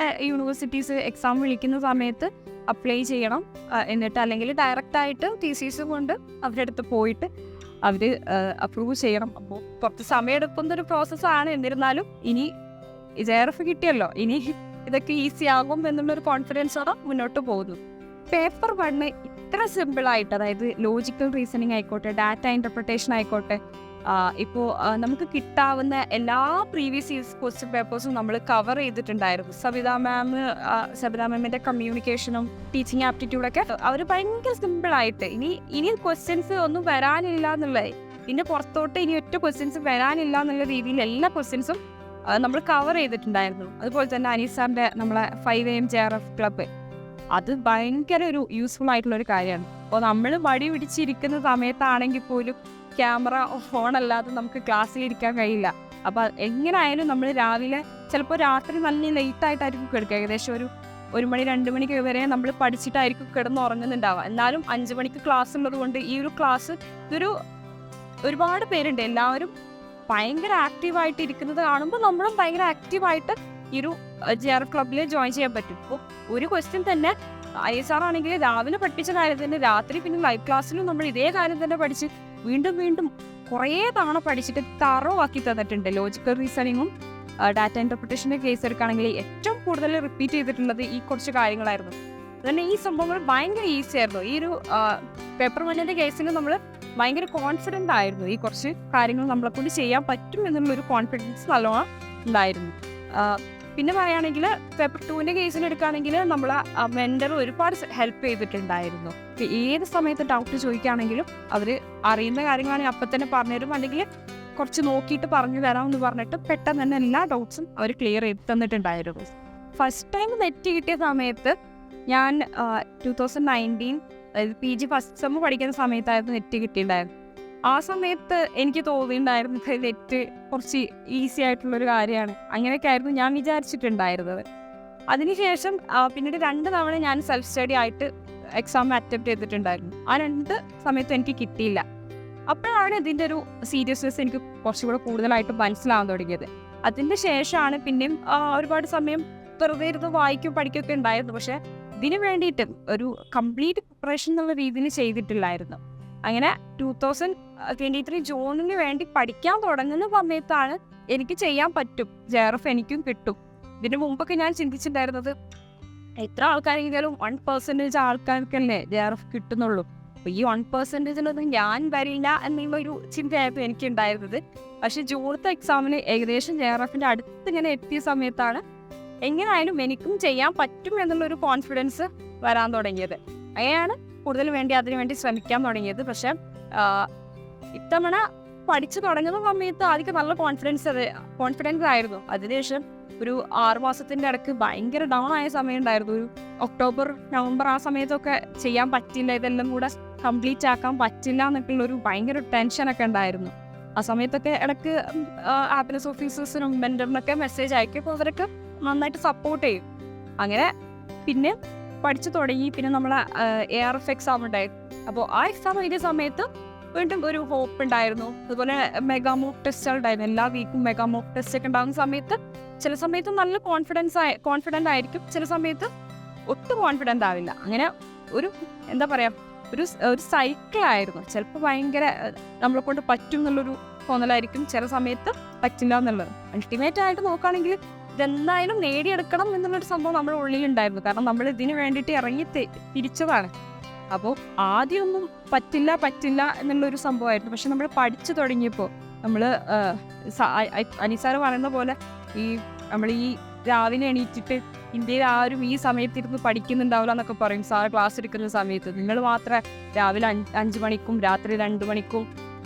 Speaker 1: യൂണിവേഴ്സിറ്റീസ് എക്സാം വിളിക്കുന്ന സമയത്ത് അപ്ലൈ ചെയ്യണം. എന്നിട്ട് അല്ലെങ്കിൽ ഡയറക്റ്റായിട്ട് തീസീസ് കൊണ്ട് അവരുടെ അടുത്ത് പോയിട്ട് അവർ അപ്രൂവ് ചെയ്യണം. അപ്പോൾ കുറച്ച് സമയമെടുക്കുന്നൊരു പ്രോസസ്സാണ്. എന്നിരുന്നാലും ഇനി JRF കിട്ടിയല്ലോ, ഇനി ഇതൊക്കെ ഈസി ആകും എന്നുള്ളൊരു കോൺഫിഡൻസോടെ മുന്നോട്ട് പോകുന്നു. പേപ്പർ 1 ഇത്ര സിമ്പിളായിട്ട്, അതായത് ലോജിക്കൽ റീസണിങ് ആയിക്കോട്ടെ, ഡാറ്റ ഇൻ്റർപ്രിട്ടേഷൻ ആയിക്കോട്ടെ, ഇപ്പോൾ നമുക്ക് കിട്ടാവുന്ന എല്ലാ പ്രീവിയസ് ഇയേഴ്സ് ക്വസ്റ്റ്യൻ പേപ്പേഴ്സും നമ്മൾ കവർ ചെയ്തിട്ടുണ്ടായിരുന്നു. സബിത മാമിൻ്റെ കമ്മ്യൂണിക്കേഷനും ടീച്ചിങ് ആപ്റ്റിറ്റ്യൂഡൊക്കെ അവർ ഭയങ്കര സിമ്പിളായിട്ട് ഇനി ക്വസ്റ്റ്യൻസ് ഒന്നും വരാനില്ല എന്നുള്ളത്, ഇതിൻ്റെ പുറത്തോട്ട് ഇനി ഒറ്റ ക്വസ്റ്റ്യൻസ് വരാനില്ല എന്നുള്ള രീതിയിൽ എല്ലാ ക്വസ്റ്റ്യൻസും നമ്മൾ കവർ ചെയ്തിട്ടുണ്ടായിരുന്നു. അതുപോലെ തന്നെ അനീസാറിൻ്റെ നമ്മളെ 5 AM JRF ക്ലബ്ബ്, അത് ഭയങ്കര ഒരു യൂസ്ഫുൾ ആയിട്ടുള്ളൊരു കാര്യമാണ്. അപ്പോൾ നമ്മൾ മടി പിടിച്ചിരിക്കുന്ന സമയത്താണെങ്കിൽ പോലും ക്യാമറ ഓൺ അല്ലാതെ നമുക്ക് ക്ലാസ്സിലിരിക്കാൻ കഴിയില്ല. അപ്പോൾ എങ്ങനെയായാലും നമ്മൾ രാവിലെ ചിലപ്പോൾ രാത്രി നല്ല ലേറ്റായിട്ടായിരിക്കും കിടക്കുക. ഏകദേശം ഒരു 1 മണി 2 മണിക്ക് വരെ നമ്മൾ പഠിച്ചിട്ടായിരിക്കും കിടന്നുറങ്ങുന്നുണ്ടാവുക. എന്നാലും 5 മണിക്ക് ക്ലാസ് ഉള്ളത് കൊണ്ട് ഈ ഒരു ക്ലാസ് ഒരുപാട് പേരുണ്ട്, എല്ലാവരും ഭയങ്കര ആക്റ്റീവായിട്ട് ഇരിക്കുന്നത് കാണുമ്പോൾ നമ്മളും ഭയങ്കര ആക്റ്റീവായിട്ട് ഈ ഒരു JRF ക്ലബിൽ ജോയിൻ ചെയ്യാൻ പറ്റും. ഇപ്പോൾ ഒരു ക്വസ്റ്റ്യൻ തന്നെ ISR ആണെങ്കിൽ രാവിലെ പഠിപ്പിച്ച കാര്യം തന്നെ രാത്രി പിന്നെ ലൈവ് ക്ലാസ്സിലും നമ്മൾ ഇതേ കാര്യം തന്നെ പഠിച്ച് വീണ്ടും വീണ്ടും കുറേ തവണ പഠിച്ചിട്ട് തറവാക്കി തന്നിട്ടുണ്ട്. ലോജിക്കൽ റീസണിങ്ങും ഡാറ്റ ഇൻ്റർപ്രിട്ടേഷൻ്റെ കേസ് എടുക്കുകയാണെങ്കിൽ ഏറ്റവും കൂടുതൽ റിപ്പീറ്റ് ചെയ്തിട്ടുള്ളത് ഈ കുറച്ച് കാര്യങ്ങളായിരുന്നു. അതുതന്നെ ഈ സംഭവങ്ങൾ ഭയങ്കര ഈസി ആയിരുന്നു. ഈ ഒരു പേപ്പർ 1 കേസിൽ നമ്മൾ ഭയങ്കര കോൺഫിഡൻ്റ് ആയിരുന്നു. ഈ കുറച്ച് കാര്യങ്ങൾ നമ്മളെ കൊണ്ട് ചെയ്യാൻ പറ്റും എന്നുള്ളൊരു കോൺഫിഡൻസ് നല്ലോണം ഉണ്ടായിരുന്നു. പിന്നെ പറയുകയാണെങ്കിൽ പേപ്പർ 2 കേസിൽ എടുക്കുകയാണെങ്കിൽ നമ്മൾ മെൻറ്റർ ഒരുപാട് ഹെൽപ്പ് ചെയ്തിട്ടുണ്ടായിരുന്നു. ഏത് സമയത്ത് ഡൗട്ട് ചോദിക്കുകയാണെങ്കിലും അവർ അറിയുന്ന കാര്യങ്ങളാണെങ്കിൽ അപ്പം തന്നെ പറഞ്ഞുതരും, അല്ലെങ്കിൽ കുറച്ച് നോക്കിയിട്ട് പറഞ്ഞു തരാമെന്ന് പറഞ്ഞിട്ട് പെട്ടെന്ന് തന്നെ എല്ലാ ഡൗട്ട്സും അവർ ക്ലിയർ ചെയ്ത് തന്നിട്ടുണ്ടായിരുന്നു. ഫസ്റ്റ് ടൈം നെറ്റ് കിട്ടിയ സമയത്ത് ഞാൻ 2019 അതായത് PG ഫസ്റ്റ് സെം പഠിക്കുന്ന സമയത്തായിരുന്നു നെറ്റ് കിട്ടിയിട്ടുണ്ടായിരുന്നു. ആ സമയത്ത് എനിക്ക് തോന്നിയിട്ടുണ്ടായിരുന്നു നെറ്റ് കുറച്ച് ഈസി ആയിട്ടുള്ളൊരു കാര്യമാണ്, അങ്ങനെയൊക്കെ ആയിരുന്നു ഞാൻ വിചാരിച്ചിട്ടുണ്ടായിരുന്നത്. അതിനുശേഷം പിന്നീട് 2 തവണ ഞാൻ സെൽഫ് സ്റ്റഡി ആയിട്ട് എക്സാം അറ്റംപ്റ്റ് ചെയ്തിട്ടുണ്ടായിരുന്നു. ആ 2 സമയത്തും എനിക്ക് കിട്ടിയില്ല. അപ്പോഴാണ് ഇതിൻ്റെ ഒരു സീരിയസ്നെസ് എനിക്ക് കുറച്ചുകൂടെ കൂടുതലായിട്ട് മനസ്സിലാവാൻ തുടങ്ങിയത്. അതിൻ്റെ ശേഷമാണ് പിന്നെയും ഒരുപാട് സമയം വെറുതെ ഇരുന്ന് വായിക്കും പഠിക്കുകയൊക്കെ ഉണ്ടായിരുന്നു. പക്ഷേ ഇതിന് വേണ്ടിയിട്ട് ഒരു കംപ്ലീറ്റ് പ്രിപ്പറേഷൻ എന്നുള്ള രീതിയിൽ ചെയ്തിട്ടില്ലായിരുന്നു. അങ്ങനെ 2023 ജൂണിന് വേണ്ടി പഠിക്കാൻ തുടങ്ങുന്ന സമയത്താണ് എനിക്ക് ചെയ്യാൻ പറ്റും, JRF എനിക്കും കിട്ടും. ഇതിന് മുമ്പൊക്കെ ഞാൻ ചിന്തിച്ചിട്ടുണ്ടായിരുന്നത് എത്ര ആൾക്കാരെങ്കിലും 1% ആൾക്കാർക്കല്ലേ JRF കിട്ടുന്നുള്ളൂ, അപ്പോൾ ഈ 1%-ലൊന്നും ഞാൻ വരില്ല എന്നുള്ളൊരു ചിന്തയായിരുന്നു എനിക്കുണ്ടായിരുന്നത്. പക്ഷേ ജൂണത്തെ എക്സാമിന് ഏകദേശം JRFൻ്റെ അടുത്ത് ഇങ്ങനെ എത്തിയ സമയത്താണ് എങ്ങനെയായാലും എനിക്കും ചെയ്യാൻ പറ്റും എന്നുള്ളൊരു കോൺഫിഡൻസ് വരാൻ തുടങ്ങിയത്. അങ്ങനെയാണ് കൂടുതൽ അതിനു വേണ്ടി ശ്രമിക്കാൻ തുടങ്ങിയത്. പക്ഷെ ഇത്തവണ പഠിച്ചു തുടങ്ങുന്ന സമയത്ത് ആദ്യം നല്ല കോൺഫിഡൻസ് ആയിരുന്നു. അതിനുശേഷം ഒരു 6 മാസത്തിൻ്റെ ഇടയ്ക്ക് ഭയങ്കര ഡൗൺ ആയ സമയം ഉണ്ടായിരുന്നു. ഒരു ഒക്ടോബർ നവംബർ ആ സമയത്തൊക്കെ ചെയ്യാൻ പറ്റില്ല, ഇതെല്ലാം കൂടെ കംപ്ലീറ്റ് ആക്കാൻ പറ്റില്ല എന്നൊക്കെയുള്ളൊരു ഭയങ്കര ടെൻഷനൊക്കെ ഉണ്ടായിരുന്നു. ആ സമയത്തൊക്കെ ഇടയ്ക്ക് ഹാപ്പിനെസ് ഓഫീസേഴ്സിനും മെൻറ്ററിനൊക്കെ മെസ്സേജ് അയക്കുമ്പോൾ അവരൊക്കെ നന്നായിട്ട് സപ്പോർട്ട് ചെയ്യും. അങ്ങനെ പിന്നെ പഠിച്ചു തുടങ്ങി. പിന്നെ നമ്മളെ ARF എക്സാം ഉണ്ടായിരുന്നു. അപ്പോൾ ആ എക്സാം എഴുതിയ സമയത്ത് വീണ്ടും ഒരു ഹോപ്പ് ഉണ്ടായിരുന്നു. അതുപോലെ മെഗാ മോക്ക് ടെസ്റ്റുകൾ ഉണ്ടായിരുന്നു. എല്ലാ വീക്കും മെഗാ മോക്ക് ടെസ്റ്റ് ഒക്കെ ഉണ്ടാകുന്ന സമയത്ത് ചില സമയത്ത് നല്ല കോൺഫിഡൻ്റ് ആയിരിക്കും, ചില സമയത്ത് ഒട്ടും കോൺഫിഡൻ്റ് ആവില്ല. അങ്ങനെ ഒരു എന്താ പറയുക, ഒരു സൈക്കിളായിരുന്നു. ചിലപ്പോൾ ഭയങ്കര നമ്മളെ കൊണ്ട് പറ്റും എന്നുള്ളൊരു തോന്നലായിരിക്കും, ചില സമയത്ത് പറ്റില്ല എന്നുള്ളത്. അൾട്ടിമേറ്റ് ആയിട്ട് നോക്കുകയാണെങ്കിൽ ഇതെന്തായാലും നേടിയെടുക്കണം എന്നുള്ളൊരു സംഭവം നമ്മുടെ ഉള്ളിലുണ്ടായിരുന്നു. കാരണം നമ്മൾ ഇതിന് വേണ്ടിയിട്ട് ഇറങ്ങി തിരിച്ചതാണ്. അപ്പോൾ ആദ്യമൊന്നും പറ്റില്ല എന്നുള്ളൊരു സംഭവമായിരുന്നു. പക്ഷെ നമ്മൾ പഠിച്ചു തുടങ്ങിയപ്പോൾ നമ്മൾ അനിസാറ് പറയുന്ന പോലെ നമ്മൾ ഈ രാവിലെ എണീറ്റിട്ട് ഇന്ത്യയിൽ ആരും ഈ സമയത്തിരുന്ന് പഠിക്കുന്നുണ്ടാവില്ല എന്നൊക്കെ പറയും സാറ് ക്ലാസ് എടുക്കുന്ന സമയത്ത്. നിങ്ങൾ മാത്രമേ രാവിലെ 5 മണിക്കും രാത്രി 2 മണിക്കും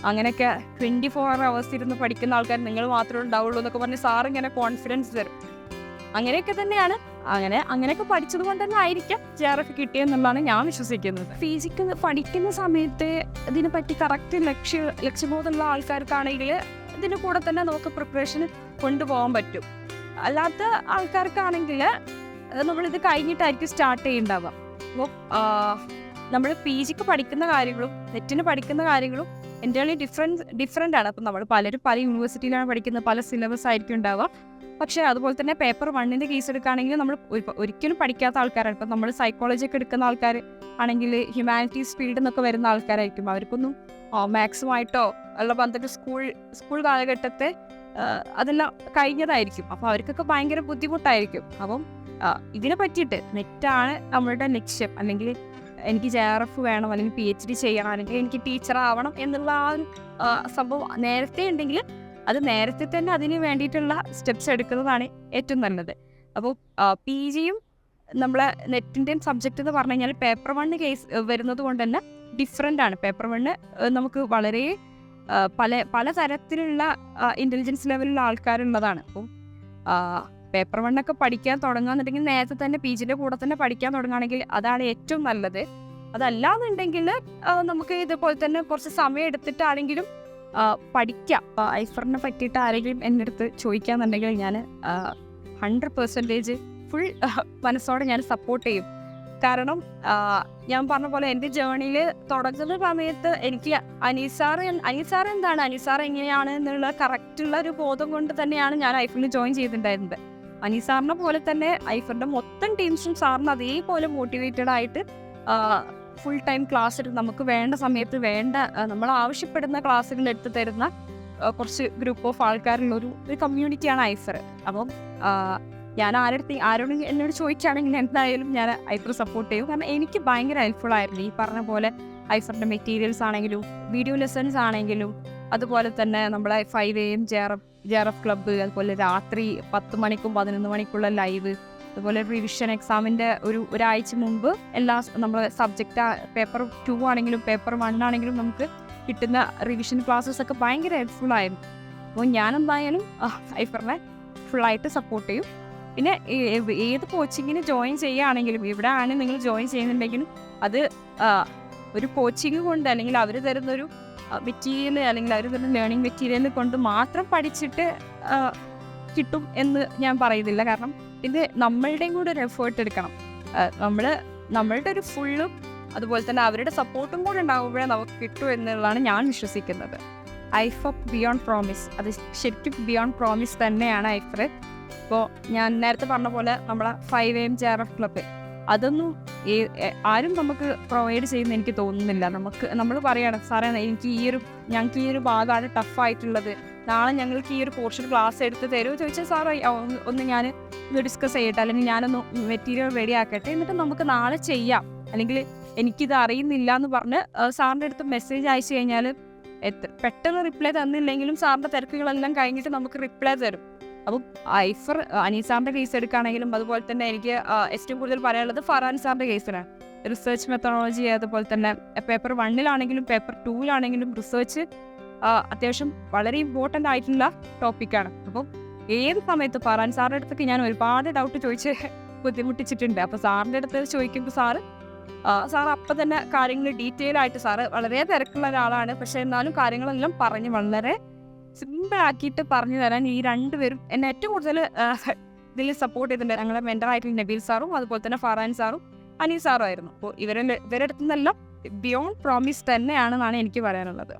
Speaker 1: അങ്ങനെയൊക്കെ 24 hours ഇരുന്ന് പഠിക്കുന്ന ആൾക്കാർ നിങ്ങൾ മാത്രമേ ഉണ്ടാവുള്ളൂ എന്നൊക്കെ പറഞ്ഞ് സാർ ഇങ്ങനെ കോൺഫിഡൻസ് തരും. അങ്ങനെയൊക്കെ തന്നെയാണ്. അങ്ങനെയൊക്കെ പഠിച്ചത് കൊണ്ട് തന്നെ ആയിരിക്കാം JRF കിട്ടിയെന്നുള്ളതാണ് ഞാൻ വിശ്വസിക്കുന്നത്. PGക്ക് പഠിക്കുന്ന സമയത്ത് ഇതിനെ പറ്റി കറക്റ്റ് ലക്ഷ്യബോധമുള്ള ആൾക്കാർക്കാണെങ്കിൽ ഇതിന് കൂടെ തന്നെ നമുക്ക് പ്രിപ്പറേഷൻ കൊണ്ടുപോകാൻ പറ്റും. അല്ലാത്ത ആൾക്കാർക്കാണെങ്കിൽ നമ്മളിത് കഴിഞ്ഞിട്ടായിരിക്കും സ്റ്റാർട്ട് ചെയ്യുന്നുണ്ടാവുക. അപ്പോൾ നമ്മൾ PGക്ക് പഠിക്കുന്ന കാര്യങ്ങളും നെറ്റിന് പഠിക്കുന്ന കാര്യങ്ങളും എൻ്റർലി ഡിഫറെൻ്റ് ആണ്. അപ്പം നമ്മൾ പലരും പല യൂണിവേഴ്സിറ്റിയിലാണ് പഠിക്കുന്നത്, പല സിലബസ് ആയിരിക്കും ഉണ്ടാവുക. പക്ഷേ അതുപോലെ തന്നെ പേപ്പർ 1 കേസ് എടുക്കുകയാണെങ്കിൽ നമ്മൾ ഒരിക്കലും പഠിക്കാത്ത ആൾക്കാരാണ്. ഇപ്പം നമ്മൾ സൈക്കോളജി ഒക്കെ എടുക്കുന്ന ആൾക്കാർ ആണെങ്കിൽ ഹ്യൂമാനിറ്റീസ് ഫീൽഡിൽ നിന്നൊക്കെ വരുന്ന ആൾക്കാരായിരിക്കും. അവർക്കൊന്നും മാത്സുമായിട്ടോ ഉള്ള ബന്ധത്തിൽ സ്കൂൾ കാലഘട്ടത്തെ അതെല്ലാം കഴിഞ്ഞതായിരിക്കും. അപ്പോൾ അവർക്കൊക്കെ ഭയങ്കര ബുദ്ധിമുട്ടായിരിക്കും. അപ്പം ഇതിനെ പറ്റിയിട്ട് നെറ്റാണ് നമ്മളുടെ ലക്ഷ്യം, അല്ലെങ്കിൽ എനിക്ക് JRF വേണം, അല്ലെങ്കിൽ PhD ചെയ്യണം, അല്ലെങ്കിൽ എനിക്ക് ടീച്ചർ ആവണം എന്നുള്ള ആ ഒരു സംഭവം നേരത്തെ ഉണ്ടെങ്കിൽ അത് നേരത്തെ തന്നെ അതിന് വേണ്ടിയിട്ടുള്ള സ്റ്റെപ്സ് എടുക്കുന്നതാണ് ഏറ്റവും നല്ലത്. അപ്പോൾ PGയും നമ്മളെ നെറ്റിൻ്റെയും സബ്ജക്റ്റ് എന്ന് പറഞ്ഞു കഴിഞ്ഞാൽ പേപ്പർ 1 കേസ് വരുന്നത് കൊണ്ട് തന്നെ ഡിഫറെൻ്റ് ആണ്. പേപ്പർ 1 നമുക്ക് വളരെ പല തരത്തിലുള്ള ഇൻ്റലിജൻസ് ലെവലിലുള്ള ആൾക്കാരുള്ളതാണ്. അപ്പം പേപ്പർ 1 ഒക്കെ പഠിക്കാൻ തുടങ്ങുകയെന്നുണ്ടെങ്കിൽ നേരത്തെ തന്നെ PGയുടെ കൂടെ തന്നെ പഠിക്കാൻ തുടങ്ങുകയാണെങ്കിൽ അതാണ് ഏറ്റവും നല്ലത്. അതല്ലാന്നുണ്ടെങ്കിൽ നമുക്ക് ഇതുപോലെ തന്നെ കുറച്ച് സമയം എടുത്തിട്ടാണെങ്കിലും പഠിക്കാം. IFR പറ്റിയിട്ട് ആരെങ്കിലും എൻ്റെ അടുത്ത് ചോദിക്കാന്നുണ്ടെങ്കിൽ ഞാൻ 100% ഫുൾ മനസ്സോടെ ഞാൻ സപ്പോർട്ട് ചെയ്യും. കാരണം ഞാൻ പറഞ്ഞ പോലെ എൻ്റെ ജേർണിയിൽ തുടങ്ങുന്ന സമയത്ത് എനിക്ക് അനീസാർ എന്താണ്, അനീസാർ എങ്ങനെയാണ് എന്നുള്ള കറക്റ്റുള്ള ഒരു ബോധം കൊണ്ട് തന്നെയാണ് ഞാൻ ഐഫറിൽ ജോയിൻ ചെയ്തിട്ടുണ്ടായിരുന്നത്. അനീസാറിനെ പോലെ തന്നെ ഐഫറിൻ്റെ മൊത്തം ടീംസും സാറിന് അതേപോലെ മോട്ടിവേറ്റഡ് ആയിട്ട് ഫുൾ ടൈം ക്ലാസ് എടുത്ത് നമുക്ക് വേണ്ട സമയത്ത് വേണ്ട നമ്മൾ ആവശ്യപ്പെടുന്ന ക്ലാസ്സുകൾ എടുത്ത് തരുന്ന കുറച്ച് ഗ്രൂപ്പ് ഓഫ് ആൾക്കാരുള്ള ഒരു കമ്മ്യൂണിറ്റിയാണ് ഐഫർ. അപ്പം ഞാൻ ആരോടും എന്നോട് ചോദിക്കുകയാണെങ്കിൽ എന്തായാലും ഞാൻ ഐഫർ സപ്പോർട്ട് ചെയ്യും. കാരണം എനിക്ക് ഭയങ്കര ഹെൽപ്ഫുൾ ആയിരുന്നു. ഈ പറഞ്ഞ പോലെ ഐഫറിൻ്റെ മെറ്റീരിയൽസ് ആണെങ്കിലും വീഡിയോ ലെസൺസ് ആണെങ്കിലും അതുപോലെ തന്നെ നമ്മളെ 5 AM JRF ക്ലബ്ബ്, അതുപോലെ രാത്രി 10 മണിക്കും 11 മണിക്കുള്ള ലൈവ്, അതുപോലെ റിവിഷൻ എക്സാമിൻ്റെ ഒരാഴ്ച മുമ്പ് എല്ലാ നമ്മൾ സബ്ജക്റ്റ് പേപ്പർ 2 ആണെങ്കിലും പേപ്പർ 1 ആണെങ്കിലും നമുക്ക് കിട്ടുന്ന റിവിഷൻ ക്ലാസ്സസ് ഒക്കെ ഭയങ്കര ഹെൽപ്ഫുൾ ആയിരുന്നു. അപ്പോൾ ഞാൻ എന്തായാലും ഐഫറിനെ ഫുള്ളായിട്ട് സപ്പോർട്ട് ചെയ്യും. പിന്നെ ഏത് കോച്ചിങ്ങിന് ജോയിൻ ചെയ്യുകയാണെങ്കിലും ഇവിടെ ആണ് നിങ്ങൾ ജോയിൻ ചെയ്യുന്നുണ്ടെങ്കിലും അത് ഒരു കോച്ചിങ് കൊണ്ട് അല്ലെങ്കിൽ അവർ തരുന്നൊരു മെറ്റീരിയൽ അല്ലെങ്കിൽ അവർ തരുന്ന ലേണിംഗ് മെറ്റീരിയൽ കൊണ്ട് മാത്രം പഠിച്ചിട്ട് കിട്ടും എന്ന് ഞാൻ പറയുന്നില്ല. കാരണം ഇത് നമ്മളുടെയും കൂടെ ഒരു എഫേർട്ട് എടുക്കണം. നമ്മളുടെ ഒരു ഫുള്ളും അതുപോലെ തന്നെ അവരുടെ സപ്പോർട്ടും കൂടെ ഉണ്ടാകുമ്പോഴേ നമുക്ക് കിട്ടും എന്നുള്ളതാണ് ഞാൻ വിശ്വസിക്കുന്നത്. ഐഫർ ബിയോണ്ട് പ്രോമിസ്, അത് ശരിക്കും ബിയോണ്ട് പ്രോമിസ് തന്നെയാണ് ഐഫർ. ഇപ്പോൾ ഞാൻ നേരത്തെ പറഞ്ഞ പോലെ നമ്മളെ 5 AM JRF ക്ലബ്ബ് അതൊന്നും ആരും നമുക്ക് പ്രൊവൈഡ് ചെയ്യുന്ന എനിക്ക് തോന്നുന്നില്ല. നമ്മൾ പറയണം സാറേ ഞങ്ങൾക്ക് ഈ ഒരു ഭാഗമാണ് ടഫായിട്ടുള്ളത്, നാളെ ഞങ്ങൾക്ക് ഈ ഒരു പോർഷൻ ക്ലാസ് എടുത്ത് തരുമോ ചോദിച്ചാൽ സാറേ ഒന്ന് ഞാൻ ഡിസ്കസ് ചെയ്യട്ടെ, അല്ലെങ്കിൽ ഞാനൊന്ന് മെറ്റീരിയൽ റെഡി ആക്കട്ടെ, എന്നിട്ട് നമുക്ക് നാളെ ചെയ്യാം, അല്ലെങ്കിൽ എനിക്കിത് അറിയുന്നില്ല എന്ന് പറഞ്ഞ് സാറിൻ്റെ അടുത്ത് മെസ്സേജ് അയച്ചു കഴിഞ്ഞാൽ പെട്ടെന്ന് റിപ്ലൈ തന്നില്ലെങ്കിലും സാറിൻ്റെ തിരക്കുകളെല്ലാം കഴിഞ്ഞിട്ട് നമുക്ക് റിപ്ലൈ തരും. അപ്പം ഐഫർ അനീസാറിൻ്റെ കേസ് എടുക്കുകയാണെങ്കിലും അതുപോലെ തന്നെ എനിക്ക് ഏറ്റവും കൂടുതൽ പറയാനുള്ളത് ഫറാൻ സാറിൻ്റെ കേസിനാണ്. റിസർച്ച് മെത്തഡോളജി, അതുപോലെ തന്നെ പേപ്പർ 1 പേപ്പർ 2 റിസർച്ച് അത്യാവശ്യം വളരെ ഇമ്പോർട്ടൻ്റ് ആയിട്ടുള്ള ടോപ്പിക്കാണ്. അപ്പം ഏത് സമയത്ത് ഫറാൻ സാറിൻ്റെ അടുത്തൊക്കെ ഞാൻ ഒരുപാട് ഡൗട്ട് ചോദിച്ച് ബുദ്ധിമുട്ടിച്ചിട്ടുണ്ട്. അപ്പോൾ സാറിൻ്റെ അടുത്ത് ചോദിക്കുമ്പോൾ സാർ അപ്പം തന്നെ കാര്യങ്ങൾ ഡീറ്റെയിൽ ആയിട്ട്, സാറ് വളരെ തിരക്കുള്ള ഒരാളാണ്, പക്ഷേ എന്നാലും കാര്യങ്ങളെല്ലാം പറഞ്ഞ് വളരെ സിമ്പിളാക്കിയിട്ട് പറഞ്ഞു തരാൻ ഈ 2 പേരും എന്നെ ഏറ്റവും കൂടുതൽ ഇതിൽ സപ്പോർട്ട് ചെയ്തിട്ടുണ്ട്. ഞങ്ങളുടെ മെൻ്ററായിട്ടുള്ള നബീൽ സാറും അതുപോലെ തന്നെ ഫറാൻ സാറും അനീസ് സാറും ആയിരുന്നു. അപ്പോൾ ഇവരുടെ അടുത്തു നിന്നെല്ലാം ബിയോണ്ട് പ്രോമിസ് തന്നെയാണെന്നാണ് എനിക്ക് പറയാനുള്ളത്.